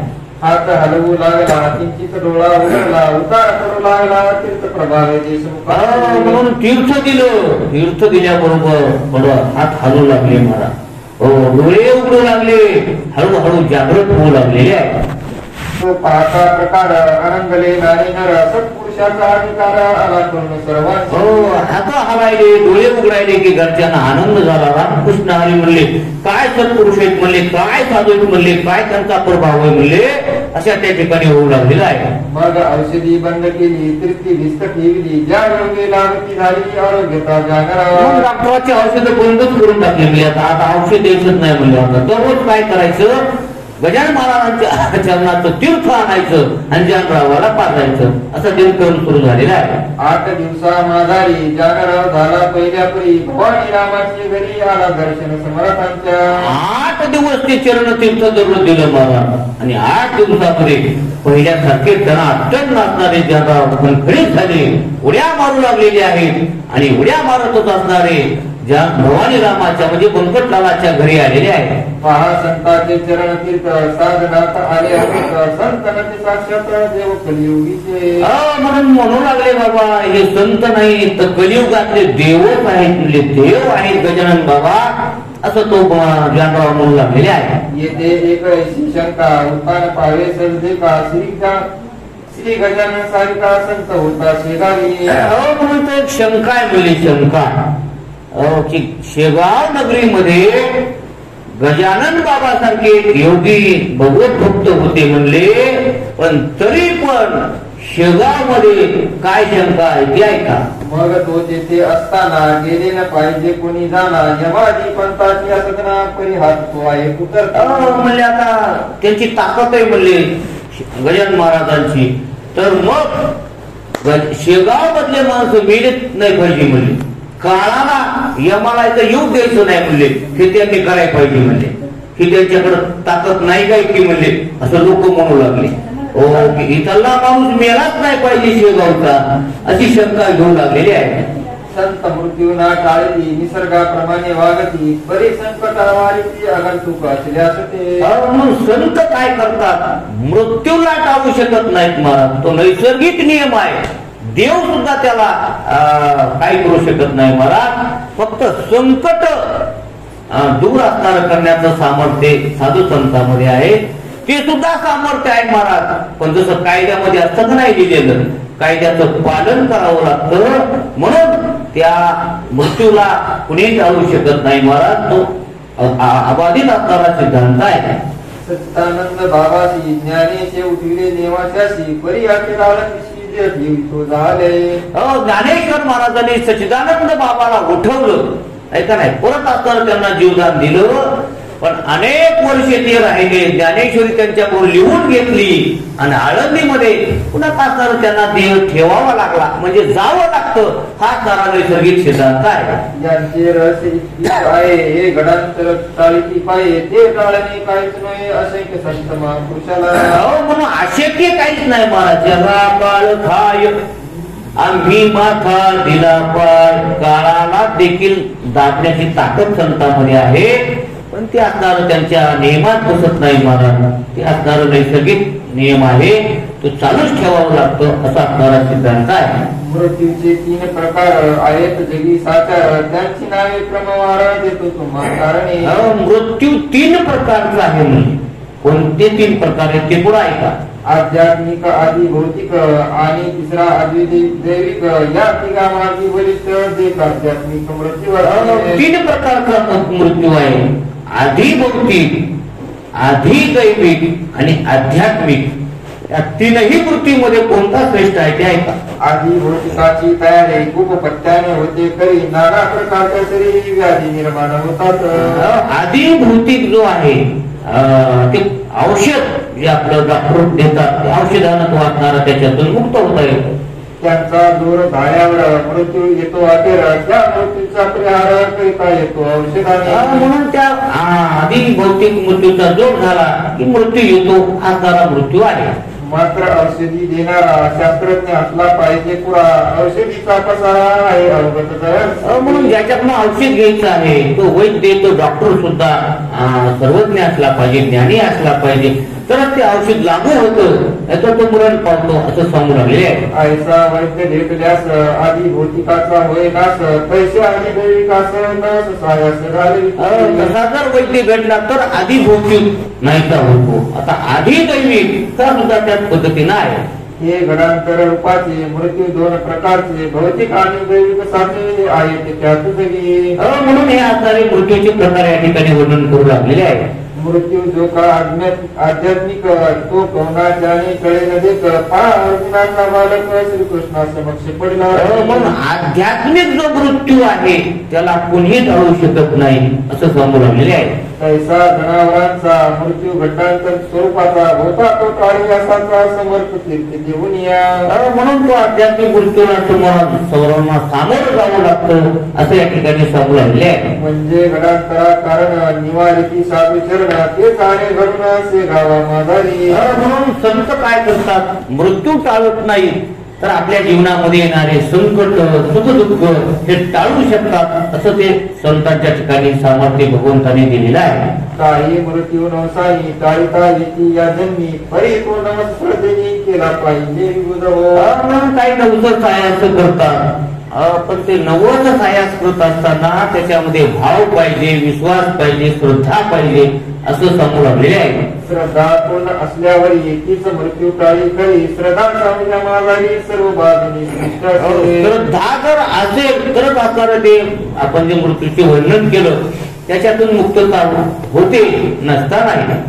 हात हलवू लागला, किंचित डोळा उघडला, उतार करू लागला, तीर्थ प्रभावे देशमुख. म्हणून तीर्थ दिलं. तीर्थ दिल्याबरोबर हात हलवू लागले महाराज. डोळे उघडू लागले, हळूहळू जागृत होऊ लागलेले आहे. तो पाहता प्रकार आनंदले नारी नर, सत्पुरुषाचा अधिकार आला करून सर्वांना. हात हलायले, डोळे उघडायले की घरच्यांना आनंद झाला. रामकृष्ण हरी म्हणले, काय सत्पुरुष आहेत म्हणले, काय साधू आहेत म्हणले, काय त्यांचा प्रभाव आहे म्हणले. अशा त्या ठिकाणी होऊ लागलेला आहे. मग औषधी बंद केली, तृप्ती भिस्त ठेवली, ज्या रोगी लागती झाली आरोग्यता जानरावा. डॉक्टराची औषधं बंदच करून टाकली म्हणजे आता औषध द्यायचंच नाही म्हणले. आता दररोज काय करायचं, गजानन महाराजांच्या चरणाचं तीर्थ आणायचं आणि जानरावाला पाजायचं असा दिनक्रम सुरू झालेला आहे. 8 दिवसा माघारी जानराव झाला पहिल्या परी भवानी रामाची घरी आला दर्शन समर्थांच्या. 8 दिवस ते चरण तीर्थ दररोज दिलं महाराज आणि 8 दिवसामध्ये पहिल्यासारखे त्यांना अत्यंत नाचणारे जानराव खणखणीत झाले, उड्या मारू लागलेले आहेत आणि उड्या मारतच असणारे ज्या भवानी रामाच्या म्हणजे बंकटलालाच्या घरी आलेले आहेत. पहा संतांचे चरण तीर्थ साधनात आले आहेत, संतांचे साक्षात देव कलियुगीचे. म्हणून म्हणू लागले बाबा हे संत नाही तर कलियुगातले देवच आहेत, म्हणजे देव आहेत गजानन बाबा असं तो जानराव म्हणू लागलेले आहे. येथे एक अशी शंका उत्तान पावे सर्जे का श्री गजानन सारिका संत होता शेगावी. म्हणून तो एक शंका आहे मुली शंका की शेगाव नगरीमध्ये गजानन बाबा सारखे योगी भगवत भक्त होते म्हणले, पण तरी पण शेगाव मध्ये काय शंका आहे ती ऐका. मग तो तेथे असताना गेले न पाहिजे कोणी जाणार यमादी पंथाची असतना परिहास तो आहे उतरता. म्हणले आता त्यांची ताकद आहे म्हणले गजानन महाराजांची, तर मग शेगाव मधले माणसं मेलेत नाही पाहिजे म्हणले, काळाला यमाला येऊ द्यायचं नाही म्हणले, हे त्यांनी करायला पाहिजे म्हणले, की त्यांच्याकडे ताकद नाही काय की म्हणले असं लोक म्हणू लागले. इथला माणूस मेलाच नाही पाहिजे शेगावचा अशी शंका घेऊ लागलेली आहे. संत मृत्यूना टाळली निसर्गाप्रमाणे वागती परी संकट आवारी आगंतुक असल्यास ते. म्हणून संत काय करतात, मृत्यूला टाळू शकत नाहीत महाराज, तो नैसर्गिक नियम आहे. देव सुद्धा त्याला काही करू शकत नाही महाराज. फक्त संकट दूर असणार करण्याचं सामर्थ्य साधू संतांमध्ये आहे, ते सुद्धा सामर्थ्य आहे महाराज. पण जसं कायद्यामध्ये असतं नाही दिलेलं, कायद्याचं पालन करावं लागतं, म्हणून त्या मृत्यूला कुणी टाळू शकत नाही महाराज. तो अबाधित असणारा सिद्धांत आहे. सच्चिदानंद बाबाशी ज्ञानेचे उठविले देवाच्याशी परी ज्ञानेश्वर महाराजांनी सच्चिदानंद बाबाला उठवलं ऐका नाही, परत असताना त्यांना जीवदान दिलं. पण अनेक वर्षे ते राहिले, ज्ञानेश्वरी त्यांच्याकडून लिहून घेतली आणि आळंदीमध्ये पुन्हा असताना त्यांना देह ठेवावा लागला, म्हणजे जावं लागतं. हा सारा नैसर्गिक सिद्धांत आहे. ज्यांचे रस आहे हे गडांतर टाळी पाहिजे ते टाळणे काहीच नाही असे संत महापुरुषाला. म्हणून अशक्य काहीच नाही महाराज. जगा काळ खाय आम्ही माथा दिला पाय, काळाला देखील दाबण्याची ताकद संतांमध्ये आहे. पण ते असणारं त्यांच्या नियमात बसत नाही महाराज, ते असणारं नैसर्गिक नियम आहे, तो चालूच ठेवावा लागतो असा असणारा सिद्धांत आहे. मृत्यूचे 3 प्रकार आहेत जगी साचार, त्यांची नावे क्रमवार देतो तुम्हाला कारणे. मृत्यू 3 प्रकारचा आहे. कोणते 3 प्रकार आहेत ते पुढे ऐका. आध्यात्मिक, आधी भौतिक आणि तिसरा दैविक. या तिघामार्गी बलिष्ठ देख आध्यात्मिक मृत्यूवर 3 प्रकारचा मृत्यू आहे. आधी भौतिक, आधी दैविक आणि आध्यात्मिक. या 3ही मृत्यूमध्ये कोणता श्रेष्ठ आहे ते ऐका. आधी भौतिकाची तयारी खूप पट्ट्याने होते करी नाना प्रकारच्या शरीर व्याधी निर्माण होतात. आधी भौतिक जो आहे ते औषध जे आपलं डॉक्टर देतात, औषधानं वाचणारा त्याच्यातून मुक्त होता येतो. त्यांचा जोर झाल्यावर मृत्यू येतो अखेर, त्या मृत्यूचा परिहार करिता येतो औषधाने. म्हणून त्या आधी भौतिक मृत्यूचा जोर झाला की मृत्यू येतो, हा सारा मृत्यू आहे. मात्र औषधी देणारा शास्त्रज्ञ असला पाहिजे पुरा, औषधीचा कसा आहे अवगत. म्हणून ज्याच्याकडून औषध घ्यायचं आहे तो वैद्य, तो डॉक्टर सुद्धा सर्वज्ञ असला पाहिजे, ज्ञानी असला पाहिजे, तरच ते औषध लागू होतं, याचा तो मरण पावतो असं सांगू लागले आहे. ऐसा वैद्य भेटल्यास आधी भौतिकाचा होय नाश, पैसे आणि दैविकास नाश सायास झाले. तसा जर वैद्य भेटला तर आधी भौतिक नाहीचा होतो. आता आधी दैविक तर सुद्धा त्याच पद्धतीनं आहे. हे गडांतर रूपाचे मृत्यू 2 प्रकारचे भौतिक आणि दैविक साधलेले आहेत त्यात जगी. म्हणून हे असणारे मृत्यूचे प्रकार या ठिकाणी वर्णन करू लागलेले आहे. मृत्यू जो का आध्यात्मिक तो कोणाच्याने कळे न देत अर्जुनाचा बालक श्रीकृष्णा समक्ष पडला. म्हणून आध्यात्मिक जो मृत्यू आहे त्याला कोणी टाळू शकत नाही असं सांगू लागलेले आहे. तैसा जनावरांचा मृत्यू घटांतर स्वरूपाचा होता तो काळी असाचा समर्थ कीर्ती देऊन या. म्हणून तो आध्यात्मिक मृत्यूला तुम्हाला सर्वांना सामोरं जावं लागतं असं या ठिकाणी सांगू लागले आहे. म्हणजे घडांतरा कारण निवारिती साधू चरण तेच आहे घडून असे गावा माधारी. म्हणून संत काय करतात, मृत्यू टाळत नाही तर आपल्या जीवनामध्ये येणारे संकट सुखदुःख हे टाळू शकतात असं ते संतांच्या ठिकाणी सामर्थ्य भगवंताने दिलेलं आहे. काही मृत्यू नवसाई टाळीता येती या जन्मी परिपूर्ण स्पर्धेने केला पाहिजे. म्हणून काही नवसं सायास करतात पण ते नवस सायास करत असताना त्याच्यामध्ये भाव पाहिजे, विश्वास पाहिजे, श्रद्धा पाहिजे असं सांगू लागलेले आहे. श्रद्धा पूर्ण असल्यावर एकीच मृत्यू टाळी करी श्रद्धा सामूल्या माघारी सर्व बाजूनी श्रद्धा जर असेल तरच असणार ते आपण जे मृत्यूचे वर्णन केलं त्याच्यातून मुक्तता होते, नसता नाही.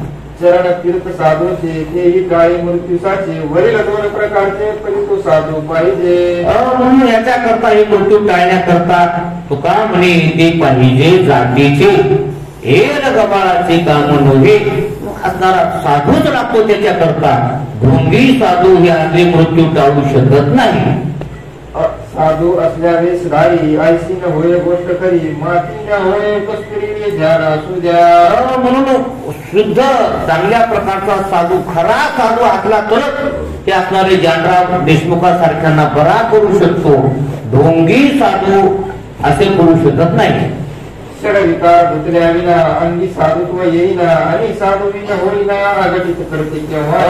चरण तीर्थ साधूचे तेही टाळी मृत्यूसाचे वरील दोन प्रकारचे परितू साधू पाहिजे. म्हणून याच्या करता हे मृत्यू टाळण्याकरता तुका म्हणे ते पाहिजे जातीचे हेर गबाळाचे काम नव्हे असणारा साधूच लागतो. त्याच्याकरता ढोंगी साधू हे आपले मृत्यू टाळू शकत नाही. साधू असल्यावेळेस धारी ऐशी न होय गोष्ट खरी माती न होय कस्तुरी ध्यान असू द्या. म्हणून शुद्ध चांगल्या प्रकारचा साधू खरा साधू असला तरच ते असणारे जानराव देशमुखासारख्यांना बरा करू शकतो. ढोंगी साधू असे करू शकत नाही. षडविकार धुतल्या विना अंगी साधुत्व येईना आणि साधू विना होईना अघटित करते केव्हा.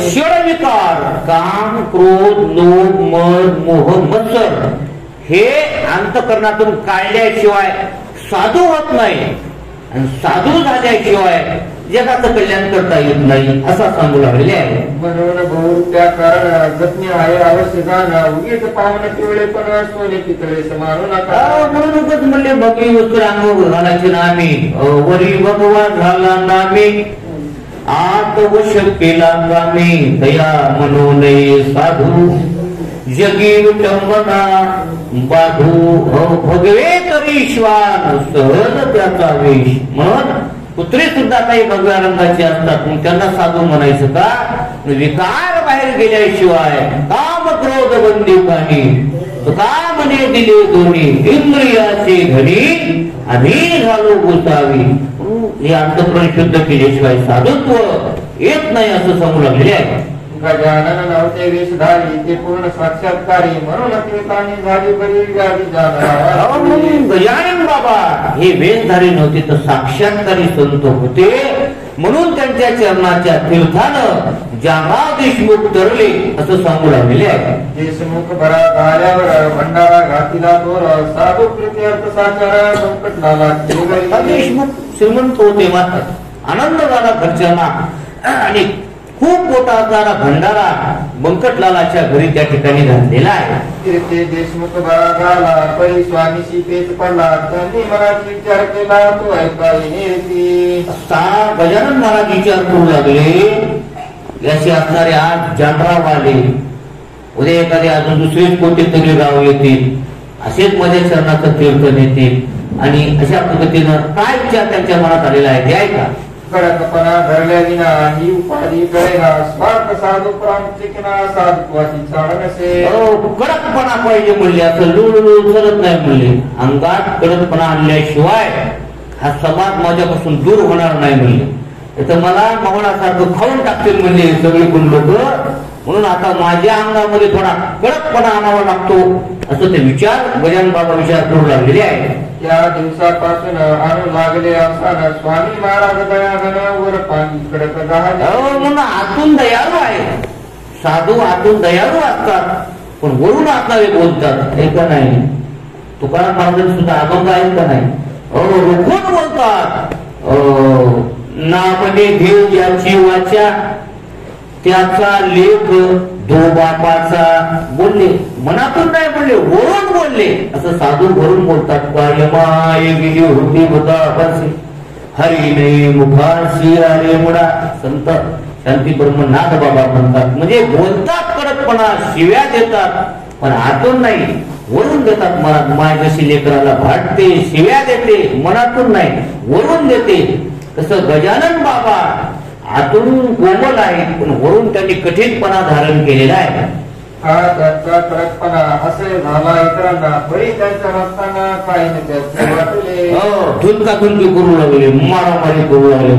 षडविकार काम, क्रोध, लोभ, मद, मोह, मत्सर हे अंतःकरणातून काढल्याशिवाय साधू होत नाही आणि साधू झाल्याशिवाय जगाचं कल्याण करता येत नाही असा सांगू लागलेले आहे. म्हणून बहु त्या कारण जपणे आहे अवश्य जाणं उगीच पाहुणे पिवळे पण सोने पितळे समारू नका. म्हणूनच म्हणले बघी वस्त्रांग घालायचे नामी वरी भगवान घाला नामी आत वश केला कामी दया मनोनय साधू जगी विटंबना बाधू भगवे तरी श्वान सहज त्याचा वेश. म्हणून कुत्रे सुद्धा काही भगव्या रंगाचे असतात मग त्यांना साधू म्हणायचं का. विकार बाहेर गेल्याशिवाय काम क्रोध बंदी पाणी तुका म्हणे दिले दोन्ही इंद्रियाचे घडी आम्ही झालो गोसावी. हे अंतःकरण शुद्ध केल्याशिवाय साधुत्व येत नाही असं सांगू लागले आहे. गजानन नव्हते वेशधारी ते पूर्ण साक्षात्कारी म्हणून अतितानी झाली बरी व्याधी जाणा. गजानन बाबा हे वेशधारी नव्हते तर साक्षात्कारी संत होते म्हणून त्यांच्या चरणाच्या तीर्थानं जानराव देशमुख तरले असं सांगू लागलेले आहे. देशमुख बरा झाल्यावर भंडारा घातीला तोर साधू प्रीत्यर्थ साचारा संकट झाला. देशमुख श्रीमंत होते मात्र आनंद झाला घरच्यांना आणि खूप मोठा असणारा भंडारा बंकटलालाच्या घरी त्या ठिकाणी घातलेला आहे. ते देशमुख बरा झाला परी स्वामीशी पेच पडला त्यांनी मराठी विचार केला तो ऐकायची. गजानन महाराज विचार करू लागले याचे असणारे आज जानराव आले उद्या एखादे अजून दुसरेच कोणते गाव येतील असेच माझ्या चरणाचं तीर्थ नेतील आणि अशा पद्धतीनं काय विचार त्यांच्या मनात आलेला आहे ते ऐका. कडकपणा धरल्या विना ही उपाधी कळेना स्वार्थ साधू प्रांतिकना साधुत्वाची चाळ नसे. कडकपणा पाहिजे म्हणले असं लुळू करत नाही म्हणले. अंगात कडकपणा आणल्याशिवाय हा समाज माझ्यापासून दूर होणार नाही म्हणले. तर मला मवणासारखं खाऊन टाकतील म्हणले सगळे कोण लोक. म्हणून आता माझ्या अंगामध्ये थोडा कडकपणा आणावा लागतो असं ते विचार गजानन बाबा विचार करू लागलेले आहे. त्या दिवसापासून आणू लागले असताना स्वामी महाराज दयाघनावर पाणी कडक झाले. म्हणून आतून दयाळू आहे. साधू आतून दयाळू असतात पण वरून असणारे बोलतात हे का नाही. तुकाराम महाराज सुद्धा अभंग आहेत का नाही. रोखून बोलतात. नामने देव याची वाचा त्याचा लेख दो बापाचा बोलले मनातून नाही बोलले वरून बोलले असं साधू वरून बोलतात. माय गेली होती मुदासी हरिने मुखाशी अरे मुडा संत शांती ब्रह्मनाथ बाबा म्हणतात. म्हणजे बोलतात कडकपणा शिव्या देतात पण आतून नाही वरून देतात. मनात माय जशी लेकराला भाटते शिव्या देते मनातून नाही वरून देते तसं गजानन बाबा आतून कोमल आहेत, पण वरून त्यांनी कठीणपणा धारण केलेला आहे. हा त्यांचा कडकपणा असे झाला इतरांना, बरी त्यांच्या भक्तांना काही न त्याचे वाटले. धुनका धुनकी करू लागले, मारामारी करू लागले.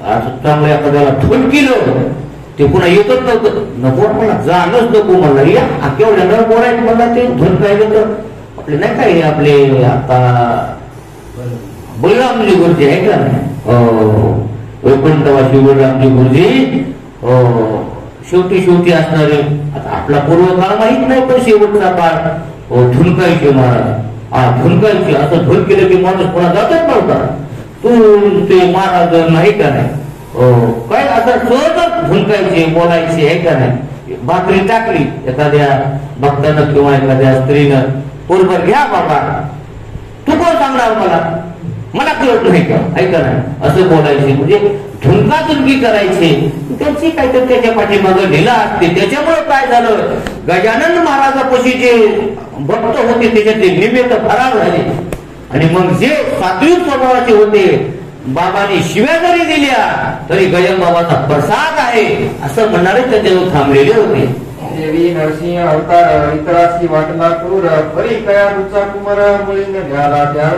असं चांगलं एखाद्याला ठुणकिलं ते पुन्हा येतच नव्हतं. नको मला जाणच नको म्हणलं. या केवढ्या न बोलायचं मला ते धुन पाहिलं तर आपले नाही काय आपले आता बलरामजी गुरुजी आहे का नाही, वैकुंठवासी बलरामजी गुरुजी शेवटी असणारे. आता आपला पूर्वकाळ माहित नाही, पण शेवटचा काळ धुनकायचे महाराज. धुनकायचे असं धुन केलं की माणूस पुन्हा जातच नव्हता. तू ते महाराज नाही का नाही, काय आता सहजच धुनकायचे बोलायचे आहे का नाही. भाकरी टाकली एखाद्या भक्तानं किंवा एखाद्या स्त्रीनं, बरोबर घ्या बाबा, तू कोण सांगणार मला कळत नाही का, ऐका नाही असं बोलायचे. म्हणजे धुनका धुनकी करायचे. त्यांची काहीतरी त्याच्या पाठीमागे ढिला असते. त्याच्यामुळे काय झालं, गजानन महाराजापाशी जे भक्त होते त्याच्यातले निमित्त फरार झाले. आणि मग जे सात्विक स्वभावाचे होते, बाबांनी शिव्या जरी दिल्या तरी गजानन बाबाचा प्रसाद आहे असं म्हणणारे त्याच्यावर थांबलेले होते. देवी नरसिंह अवतार इतराची वाटला क्रूर, परी कया तुझा कुमार मुलीने घ्याला त्या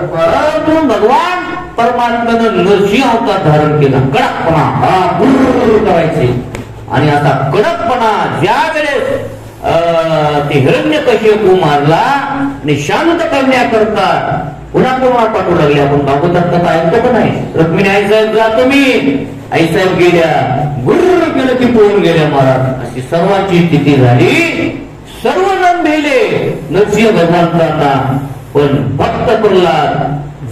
भगवान परमात्म्यानं नरसिंह अवतार धारण केला. कडकपणा करायचे. आणि असा कडकपणा ज्या वेळेस ते हिरण्यकश्यपू मारला आणि शांत करण्याकरता पुन्हा पाठवू लागले. आपण भागवतात कथा ऐकतो का नाही, रुक्मिणी आई साहेब जातो मी, आई साहेब गेल्या, गुर्र केलं की पळून गेल्या महाराज. अशी सर्वांची स्थिती झाली. सर्वजण भेले नरसिंह भगवंतांना, पण भक्त प्रल्हाद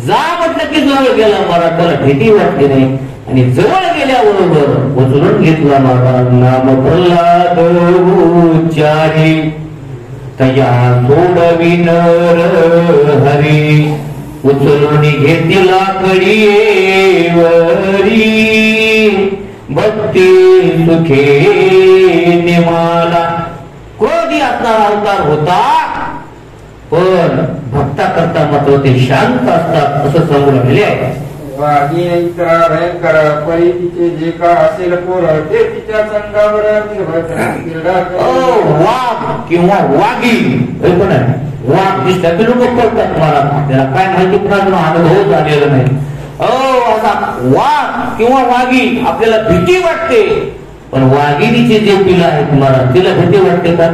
जा म्हटलं की जवळ गेला महाराज. त्याला भीती वाटली नाही आणि जवळ गेल्याबरोबर उचलून घेतला महाराज. नाम प्रल्हाद उच्चारी तया सोडविन हरी, उचलून घेतला कडीवरी, भक्ती सुखे निमाला. क्रोधी असणारा अवतार होता, पण भक्ता करता मात्र ते शांत असतात असं सांगू लागले आहे. वाघिणीचा भयंकर परी तिचे जे का असेल पोर ते तिच्या संघावर वाघ किंवा वाघी पण आहे. वाघ दिसला की लोक करतात महाराज. त्याला काय माहिती पण अनुभव झालेला नाही. असा वाघ किंवा वाघी आपल्याला भीती वाटते, पण वाघिणीचे जे पिलं आहेत महाराज तिला भीती वाटते का?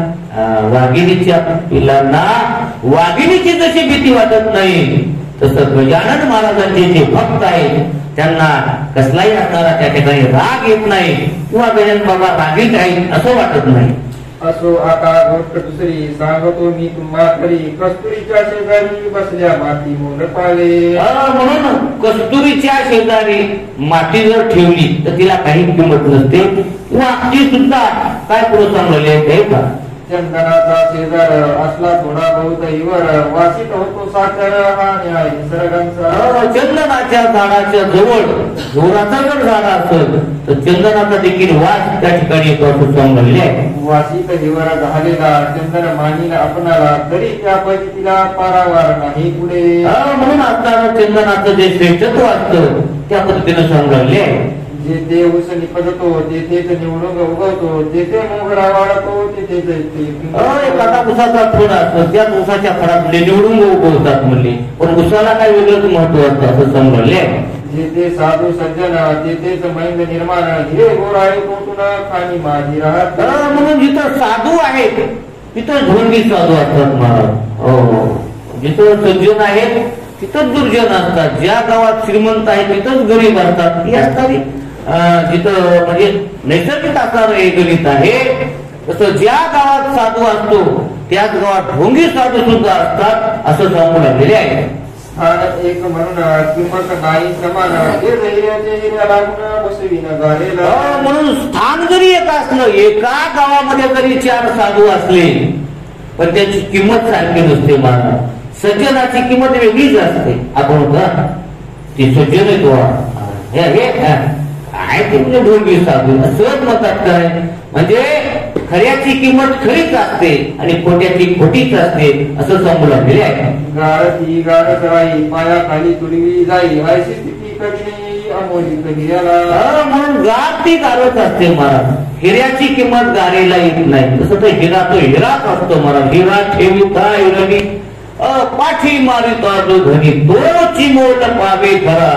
वाघिणीच्या पिलांना वाघिणीची जशी भीती वाटत नाही, तसं गजानन महाराजांचे जे भक्त आहेत त्यांना कसलाही असणारा त्या ठिकाणी राग येत नाही किंवा गजानन बाबा रागीत आहेत असं वाटत नाही. असो आता गोष्ट दुसरी सांगतो मी तुम्हा खरी, कस्तुरीच्या शेजारी बसल्या माती मोंडपाले. म्हणून कस्तुरीच्या शेजारी माती जर ठेवली तर तिला काही किंमत नसते किंवा ती सुद्धा काय प्रोत्साहन आहे का. चंदनाचा शेजार असला थोडा बहुत इवर, वासित होतो साखर हा न्याय निसर्गांचा. चंदनाच्या झाडाच्या जवळ जोराचा जर झाड असेल तर चंदनाचा देखील वास त्या ठिकाणी चांगले आहे. वासित हिवर झालेला चंदन मानीन आपणाला, तरी त्या परिस्थितीला पारावार नाही पुढे. म्हणून असताना चंदनाचं जे श्रेष्ठत्व असतं त्या पद्धतीने सांगले आहे. जेथे ऊस निपजतो तेथेच निवडून उगवतो, जेथे मोगरा वाढतो तेथेच एखादा उसाचा फळ असतो त्याच उसाच्या फळातले निवडून उगवतात म्हणले, पण उसाला काय वेगळंच महत्व असतं असं समजले. जेथे साधू सज्जन तेथेच मैंद निर्माण, हे गोराळे कोटून खाणी माझी राहत. म्हणून जिथं साधू आहेत तिथं ढोंगी साधू असतात महाराज. जिथं सज्जन आहेत तिथंच दुर्जन असतात. ज्या गावात श्रीमंत आहे तिथंच गरीब असतात. ही असणारी जिथं म्हणजे नैसर्गिक असणारं हे गणित आहे. तसं ज्या गावात साधू असतो त्याच गावात ढोंगी साधू सुद्धा असतात असं सांगू लागलेले आहे. स्थान एक म्हणून किंमत नाही समान, ते धैर्याचे हिऱ्या लागून बसवीन गालेला. म्हणून स्थान जरी एक असलं, एका गावामध्ये जरी 4 साधू असले पण त्याची किंमत सारखी नसते महाराज. सज्जनाची किंमत वेगळीच असते. आपण होता ती सज्जन येतो काय ते म्हणजे ढोंगी साधू सहज मतात काय, म्हणजे खऱ्याची किंमत खरीच असते आणि खोट्याची खोटीच असते असं सांगू लागलेले आहे. गारती गारत राही पाया खाली तुडवी जाई, अशी स्थिती कधी अमोलिक हिऱ्याला. म्हणून गार ती गारच असते महाराज. हिऱ्याची किंमत गारेला येत नाही. तसं तर हिरा तो हिराच असतो महाराज. हिरा ठेविता हिरणी पाठी मारिता जो धनी तो चिमोट पावे खरा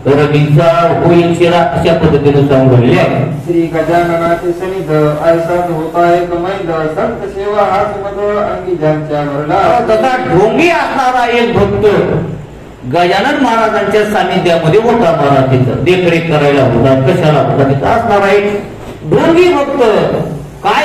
रवीचा होईल शिरा. अशा पद्धतीने सांगले आहे. श्री गजाननाचे सनिध ऐसाच होता एक मैद संत सेवा हाच मद अंगी ज्यांच्या भरला. तसा ढोंगी असणारा एक भक्त गजानन महाराजांच्या सानिध्यामध्ये होता महाराज. तिथं देखरेख करायला होता. कशाला होता तिथं असणारा एक ढोंगी भक्त. काय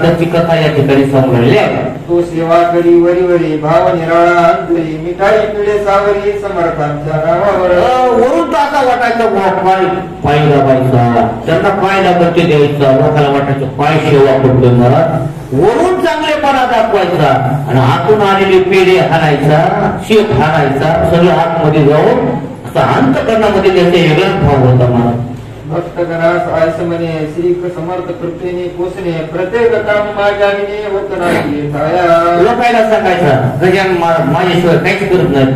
त्याची कथा या ठिकाणी सांगलेली आहे. तो सेवा करी वरी वरी भाव निराळा अंतरी मिठाई पिळे सावरी समर्थांच्या नावावर. वरून तर आता वाटायचं पाय पायला पाहिजे त्यांना पाय लागते द्यायचा. लोकांना वाटायचं पाय सेवा करतोय महाराज. वरून चांगलेपणा दाखवायचा आणि हातून आलेले पेढे हाणायचा, शेप हाणायचा. सगळं आतमध्ये जाऊन असा अंतकरणामध्ये त्याचा वेगळाच भाव होता महाराज. भक्तगणास आयस म्हणे श्री समर्थ कृपेने पोचणे प्रत्येक काम माझ्याने होत नाही. लोकायला सांगायचा गजानन महाराज माझ्याशिवाय काहीच करत नाही.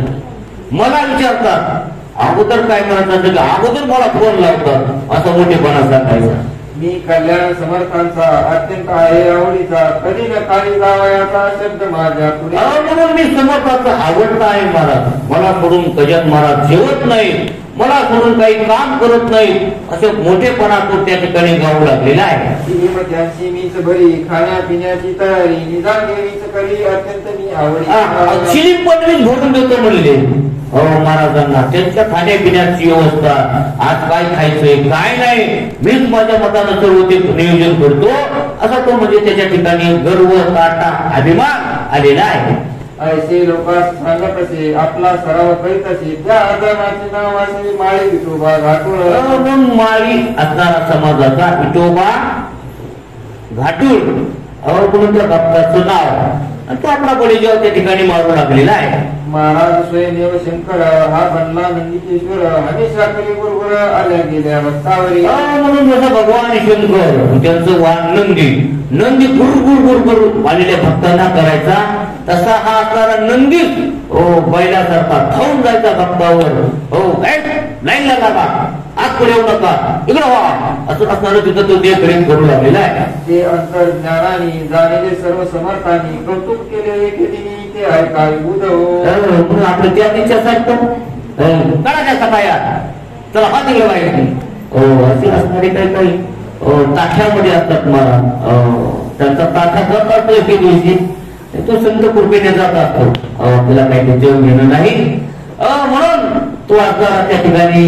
मला विचारतात अगोदर काय करायचं, अगोदर मला फोन लावतात असं मोठेपणा सांगायचा. मी कल्याण समर्थांचा अत्यंत आहे आवडीचा कधी न काही जावयाचा शब्द माझ्या पुढे. म्हणून मी समर्थाचा आवडता आहे महाराज. मला सोडून गजानन महाराज जेवत नाही, मला सोडून काही काम करत नाही असं मोठेपणा तो त्या ठिकाणी गाऊ लागलेला आहे. त्यांची मीच भरी खाण्यापिण्याची तयारी निदान देवीच करी अत्यंत मी आवडी. शिलीम पण मीच भरून देतो म्हणले महाराजांना. त्यांच्या खाण्यापिण्याची व्यवस्था आज काय खायचंय काय नाही मीच माझ्या मतानं सर्व ते नियोजन करतो असा तो म्हणजे त्याच्या ठिकाणी गर्व काटा अभिमान आलेला आहे. ऐसे लोकांस सांगत असे आपला सराव करीत असे त्या आजाराचे नाव असे माळी विठोबा घाटूळ. माळी असणारा समाजाचा विठोबा घाटूळ म्हणून त्या भक्ताचं नाव तो आपला बळीजाव त्या ठिकाणी मारू लागलेला आहे. महाराज स्वयंदेव शंकर हा बनला नंदिकेश्वर हमेशा करी बरोबर आल्या गेल्या भक्तावरी. म्हणून जसं भगवान शंकर त्यांचं वाहन नंदी नंदी गुरगुर गुरगुर आलेल्या भक्तांना करायचा तसा हा असणारा नंदीच बैलासारखा खाऊन जायचा भक्तावर. लाईनला लागा आत पुढे येऊ नका इकडं व्हा असं असणारं तिथं तो देखरेख करू लागलेला आहे. ते अंतर ज्ञानाने जाणलेले सर्व समर्थांनी कौतुक केले एकेदिनी ते ऐकावे बुध आपलं त्या निश्चयासारखं करा त्या पाया चला हा तिकडे बाहेर असे असणारे काही काही ताठ्यामध्ये असतात महाराज. त्यांचा ताठा जर करतो एके दिवशी तो संत कृपेने जात असतो. आपल्याला काही जेवण घेणं नाही म्हणून तो आता त्या ठिकाणी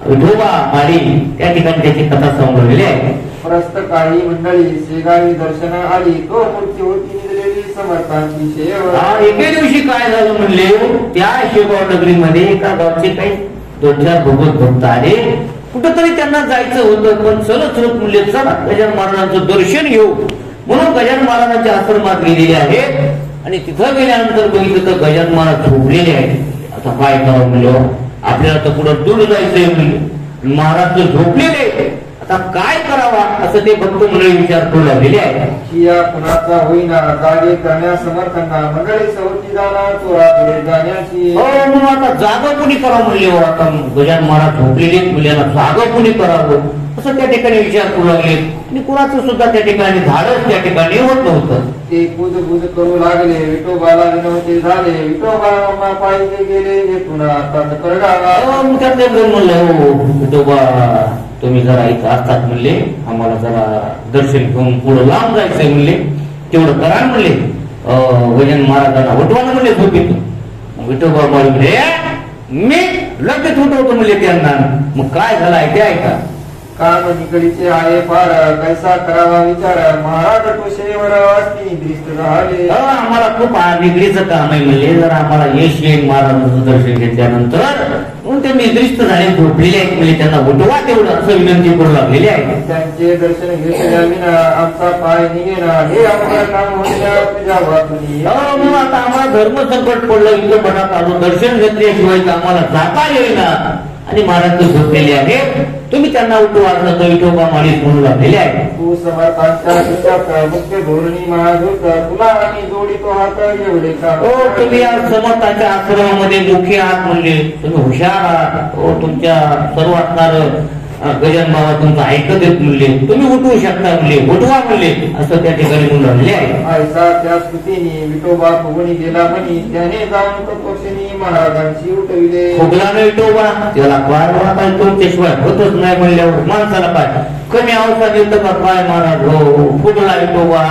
विठोबा माळी त्या ठिकाणी त्याची कथा सांगलेली आहे. प्रस्त काही मंडळी शेगावी दर्शन आली तो मूर्ती होती निजलेली समर्थांची शेव. एके दिवशी काय झालं म्हणले त्या शेगाव नगरीमध्ये एका गावचे काही 2-4 भगवत भक्त आले. कुठंतरी त्यांना जायचं होतं पण चलत चलत म्हणले चला गजानन महाराजांचं दर्शन घेऊ म्हणून गजानन महाराजांच्या आश्रमात गेलेले आहेत. आणि तिथं गेल्यानंतर बघितलं तर गजानन महाराज झोपलेले आहेत. आता काय करावं म्हणलं आपल्याला तर पुढं दूर जायचंय म्हणलं महाराज तर झोपलेले आता काय करावा असं ते भक्त मंडळी विचार करू लागलेले आहे. या कुणाचा होईना जागे करण्या समर्थांना मंडळी सवती जाणार चोरा पुढे जाण्याची. म्हणून आता जागा कोणी करावं म्हणले आता गजानन महाराज झोपलेले मुलांना जागा कोणी करावं असं त्या ठिकाणी विचार करू लागले. आणि कुणाचं सुद्धा त्या ठिकाणी धाडस त्या ठिकाणी होत नव्हतं. ते कुजबुज करू लागले विठोबाला विनवते झाले विठोबा पाहिजे गेले पुन्हा म्हणलं विठोबा तुम्ही जरा इथं असतात म्हणले आम्हाला जरा दर्शन घेऊन पुढे लांब जायचंय म्हणले तेवढं करा म्हणले. गजानन महाराजांना उठवाना म्हणले झोपेतून. विठोबा म्हणले मी लगेच उठवतो म्हणले त्यांना. मग काय झालं आहे ते ऐका. काम निकडीचे आहे फार कैसा करावा विचार महाराज कुशेवर असती दृष्ट झाले. आम्हाला खूप निगडीचं काम आहे म्हणले जर आम्हाला यश येईल महाराजांचं दर्शन घेतल्यानंतर म्हणून ते निद्रिस्त झाले झोपलेले आहेत म्हणजे त्यांना उठवा तेवढं असं विनंती करू लागलेली आहे. त्यांचे दर्शन घेतल्या विना आमचा पाय निघेना हे आम्हाला काम होत्या तुझ्या वाचून. आता आम्हाला धर्म संकट पडलं इथं मनात आलो दर्शन घेतल्याशिवाय आम्हाला जाता येईना आणि महाराज झोपलेले आहेत. तुम्ही त्यांना उठवा असं तो विठोबा माळीत म्हणू लागलेले आहे. तू समर्थांच्या शिष्यात मुख्य धोरणी महाजोत तुला आणि जोडीतो हात एवढे का? हो, तुम्ही या समर्थांच्या आश्रमामध्ये मुख्य आहात म्हणले, तुम्ही हुशार आहात. हो, तुमच्या सर्व असणार गजान बाबा तुमचं ऐकत येत म्हणले, तुम्ही उठवू शकता म्हणले, उठवा म्हणले, असं त्या ठिकाणी म्हणून राहिले आहे. ऐसा त्या स्तुतीने विठोबा फुगणी गेला म्हणी, त्याने जाऊन तत्वक्षणी महाराजांची उठविले. फुगला नाही विठोबा, त्याला काय वाटाय तुमच्याशिवाय होतच नाही म्हणल्यावर माणसाला काय कमी अवसा येतं का काय महाराज? हो, फुगला विठोबा,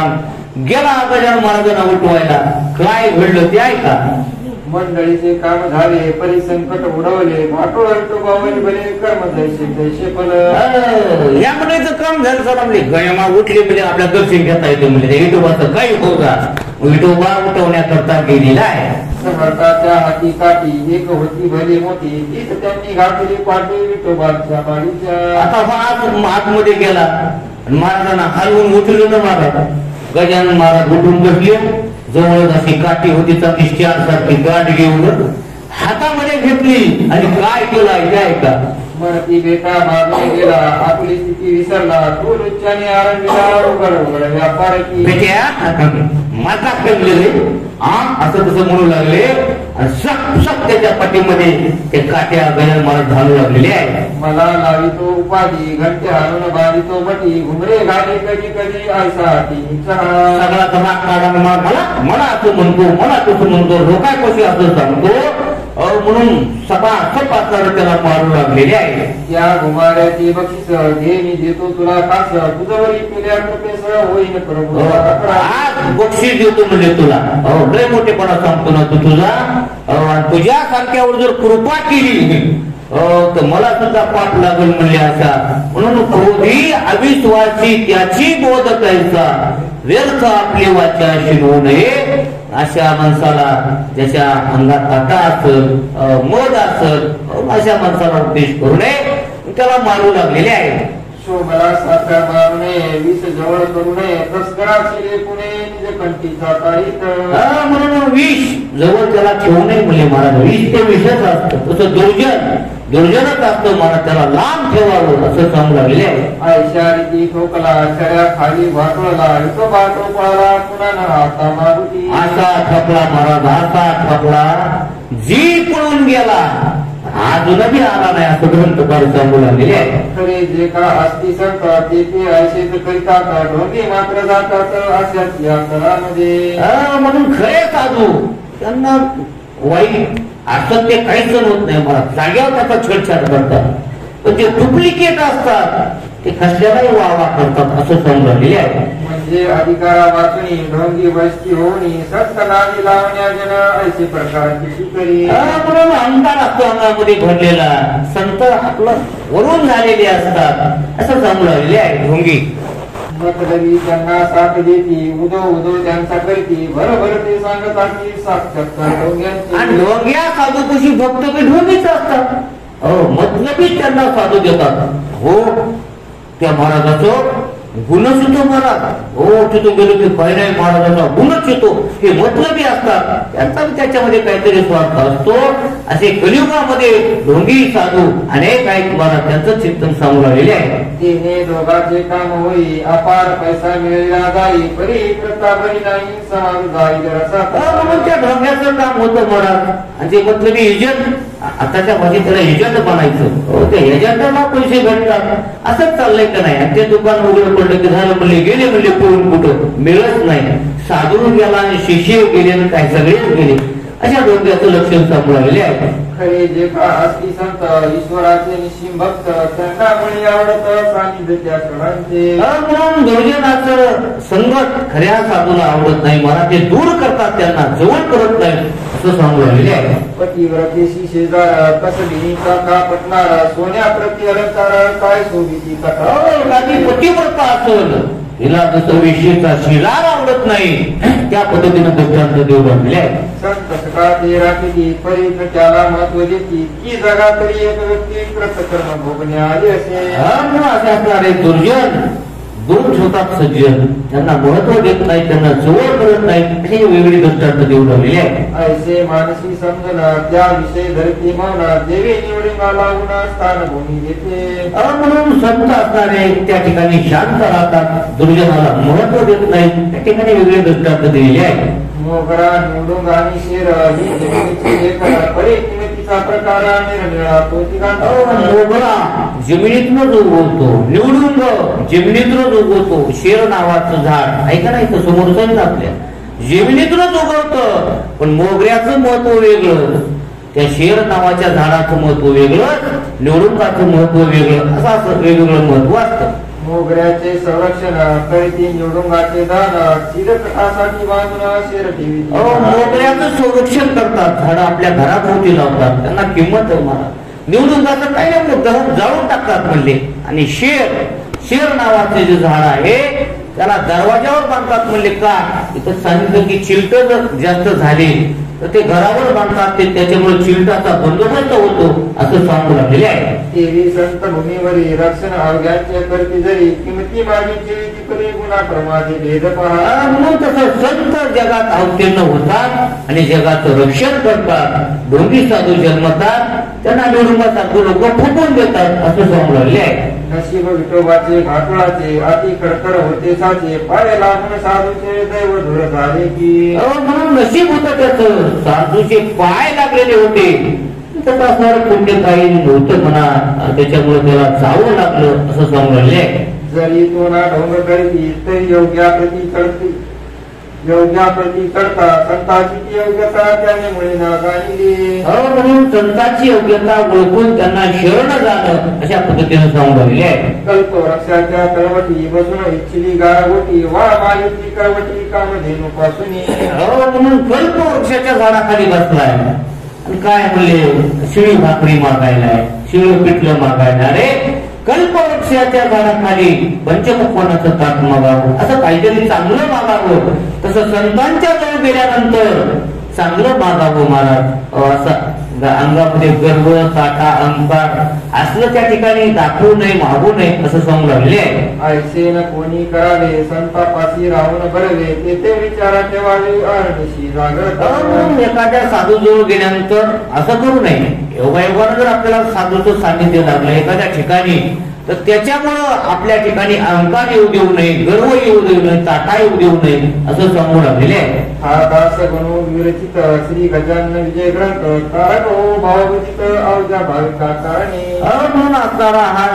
गेला गजान महाराजांना उठवायला. काय घडलं ते ऐका. मंडळीचे काम झाले, परिसंकट उडवले, वाटोळ विठोबा बरे कर्म जैसे जैसे फल. या म्हणायचं काम झालं सर. आपले गयमा उठले म्हणजे आपल्या दर्शन घेता येते म्हणजे विठोबाचं काही होता. विठोबा उठवण्याकरता गेलेला आहे. समर्थाच्या हाती काठी एक होती भले मोठी, तीच त्यांनी घातली पाठी विठोबाच्या माळीच्या. आता हा आतमध्ये गेला आणि महाराजांना हलवून उठलं ना महाराज. गजानन महाराज उठून बसले. जवळ अशी काठी होती चांगली स्टँड सारखी गाठ घेऊन हातामध्ये घेतली आणि काय केलं आहे का? मरती बेटा मागून गेला, आपली स्थिती विसरला, तो लुच्च्याने आरंभीला उघड उघड व्यापार की माझा खेळलेले असं तसं म्हणू लागले. सक त्याच्या पाठीमध्ये ते काट्या गजानन महाराज घालू लागलेले आहे. मला लावितो उपाधी, घंटे हाणून बांधितो मटी, घुमरे घाले कधी कधी ऐसा सगळा तमा काढा मला असं म्हणतो, मला तसं म्हणतो, लोकाय कसे असं सांगतो म्हणून सभा असं त्याला मारू लागलेले आहे. त्या घुमाऱ्याची बक्षीस घे, मी देतो तुला कास, तुझवरी पिल्या कृपेस होईन प्रभू. आज बक्षीस देतो म्हणजे तुला लय मोठेपणा सांगतो ना तू तुझा. तुझ्या सारख्यावर जर कृपा केली तर मला सुद्धा पाठ लागेल म्हणले असा. म्हणून क्रोधी अविश्वासी त्याची बोध कैसा, व्यर्थ आपली वाचा शिरू नये. अशा माणसाला ज्याच्या अंगात काटा असल, मध असल, अशा माणसाला उपदेश करू नये, त्याला मारू लागलेले आहे. शोभला साखर मारू नये, विष जवळ करू नये, तस्कराची लेपुणे निज कंठीचा तारीख. म्हणून विष जवळ त्याला ठेवू नये म्हणजे महाराज. विष ते विषच असतं, तसं दुर्जनच असतं महाराज, त्याला लांब ठेवावं असं सांगू लागले आहे. आयशा रीती ठोकला, छड्या खाली वाटवला, विठोबा टोपळाला पुन्हा हाता मारुती. असा ठपला महाराज, असा ठपला, जी पळून गेला अजूनही आला नाही असं ग्रंथकार सांगू लागलेले आहे. खरे जे का असती संत ते ऐशेच करितात, ढोंगी मात्र जातात अशाच या करामध्ये. म्हणून खरे साधू त्यांना वाईट असं ते काहीच होत नाही मला. जाग्यावर त्याचा छेडछाड करतात, पण जे डुप्लिकेट असतात ते कसल्यालाही वावा करतात असं सांगू लागलेले आहे. म्हणजे अधिकारा वाचणी ढोंगी वैष्टी होणी संत नादी लावण्या जन ऐसे प्रकारची शिकरी. म्हणून अंगार असतो, अंगामध्ये भरलेला. संत आपलं वरून झालेले असतात असं सांगू लागलेले आहे. ढोंगी मतलबी त्यांना साथ देती, उदो उदो त्यांचा करती, भरभर ते सांगतात की साक्षात्कार ढोंग्यांची. आणि ढोंग्या साधू कशी भक्त ते ढोंगीच असतात. मतलबी त्यांना साधू देतात. हो, त्या महाराजाचं गुणच येतो महाराज. हो, तिथून गेलो की काही नाही, महाराजाचा गुणच येतो. हे मतलबी असतात, त्यांचा त्याच्यामध्ये काहीतरी स्वार्थ असतो. असे कलियुगामध्ये ढोंगी साधू अनेक आहेत महाराज, त्यांचं चिंतन सांगू लागलेले आहे. तिने दोघांचे काम होई, अपार पैसा मिळला जाई, परी प्रता बरी नाही समाज जाई रसा. म्हणून त्या ढोंग्याचं काम होतं महाराज. आणि ते मतलबी एजंट, आताच्या भाषेत त्याला एजंट बनायचं. त्या एजंटाला पैसे भेटतात असंच चाललंय का नाही. आणि ते दुकान उघडं पडलं की झालं म्हणले, गेले म्हणले पळून, कुठं मिळत नाही. साधू गेला आणि शिष्य गेले, काय सगळेच गेले. अशा डोक्याचं लक्षण सांगू लागले आहे. खरे जे का असती संत ईश्वराचे निश्चिम भक्त, त्यांना मुळे आवडत सानिध्य त्या क्षणांचे. म्हणून दुर्जनाचं संगत खऱ्या साधूला आवडत नाही महाराज. ते दूर करतात, त्यांना जवळ करत नाही असं सांगू लागले आहे. पतिव्रतेशी शेजार कसबी काका पटणार, सोन्या प्रति अलंकार काय शोभिती कथा. पतिव्रता असेल, हिला जसं विषयीचा शिलार आवडत नाही, त्या पद्धतीनं दृष्टांत देऊ लागले आहे. संत सकाळी राखीली, परीत त्याला महत्व देती, की जगा तरी एक व्यक्ती कृतकर्म भोगणे आले असे. असे असणारे दुर्जन दोन ठेवतात सज्जन, त्यांना महत्व देत नाही, त्यांना जवळ करत नाही, हे वेगळी दृष्टांत देऊन राहिलेले आहे. ऐसे मानसी समजना त्याविषयी धरती मौना देवी निवडीला लावून स्थान भूमी देते. म्हणून संत असणारे त्या ठिकाणी शांत राहतात, दुर्जनाला महत्व देत नाही, त्या ठिकाणी वेगळे दृष्टांत दिलेले आहे. मोगरा निवडून आणि शेर ही जमिनीची एक परिकिमतीचा प्रकार निरनिळा तो मोगरा जमिनीतूनच उगवतो, निवडून जमिनीतूनच उगवतो. शेर नावाचं झाड ऐका नाही तर समोरच आपल्या जमिनीतूनच उगवतं, पण मोगऱ्याचं महत्व वेगळं, त्या शेर नावाच्या झाडाचं महत्व वेगळं, निवडुंगाचं महत्व वेगळं, असं वेगवेगळं महत्व असतं. मोगऱ्याचे संरक्षण करीती निवडुंगाचे दान चिरकटासाठी बांधून शेर ठेवी. मोगऱ्याचं संरक्षण करतात, झाडं आपल्या घराभोवती लावतात, त्यांना किंमत आहे. मला निवडुंगाचं काही नाही, जाळून टाकतात म्हणले. आणि शेर नावाचे जे झाड आहे त्याला दरवाजावर बांधतात म्हणले. का इथं सांगितलं की चिलट जर जास्त झाले तर ते घरावर बांधतात, ते त्याच्यामुळे चिलटाचा बंदोबस्त होतो असं सांगू लागलेले आहे. देवी संत भूमीवरील रक्षण अवघ्याच्या करते जरी किमती मागीचे तिकडे गुन्हा प्रमाणे भेद पहा. म्हणून तसं संत जगात अवतीर्ण होतात आणि जगाचं रक्षण करतात. ढोंगी साधू जन्मतात, त्यांना निवडुंगासारखे लोक फुटून देतात असं सांगू लागले आहे. नशीब विठोबाचे घाटुळाचे अति कडकड होते साचे पाय लागून साधूचे दैव धुर झाले की. म्हणून नशीब होतं त्याचं, साधूचे पाय लागलेले होते, त्याचा असणार पुण्य काही नव्हतं म्हणा, त्याच्यामुळे त्याला जावं लागलं असं सांगू लागले. जरी तो ना ढोंग करती तरी योग्याप्रती करता संतांची योग्यता त्यामुळे ना गाणी. म्हणून संतांची योग्यता ओळखून त्यांना शरण जाणं अशा पद्धतीने सांगू लागले आहे. कल्प वृक्षाच्या तळवटी बसून इच्छिली गारवटी वा माहिती करवटी कामधेनू पासून. म्हणून कल्प वृक्षाच्या झाडाखाली बसलाय आणि काय म्हणले, शिळी भाकरी मागायलाय, शिळ पिठलं मागायला. अरे कल्पवृक्षाच्या झाडाखाली पंचपक्वानाचं ताट मागावं, असं काहीतरी चांगलं मागावं. तसं संतांच्या जवळ गेल्यानंतर चांगलं मागावं महाराज. असं अंगामध्ये गर्व काटा अहंकार असलं त्या ठिकाणी दाखवू नये, मागू नये असं सांगू लागले आहे. ऐसे न कोणी करावे संतापाशी राहून बरवे तेथे विचारा ठेवावे अरण्याशी जागृत. एखाद्या साधू जवळ गेल्यानंतर असं करू नये. योगायोगानं जर आपल्याला साधूचं सानिध्य लागलं एखाद्या ठिकाणी तर त्याच्यामुळं आपल्या ठिकाणी अहंकार येऊ देऊ नये, गर्व येऊ देऊ नये, ताटा येऊ देऊ नये असं सांगू लागलेले आहे. हा दास म्हणून विरचित श्री गजानन विजय ग्रंथ तारक भावगीत अवघ्या भाविका कारणे. म्हणून असणारा हा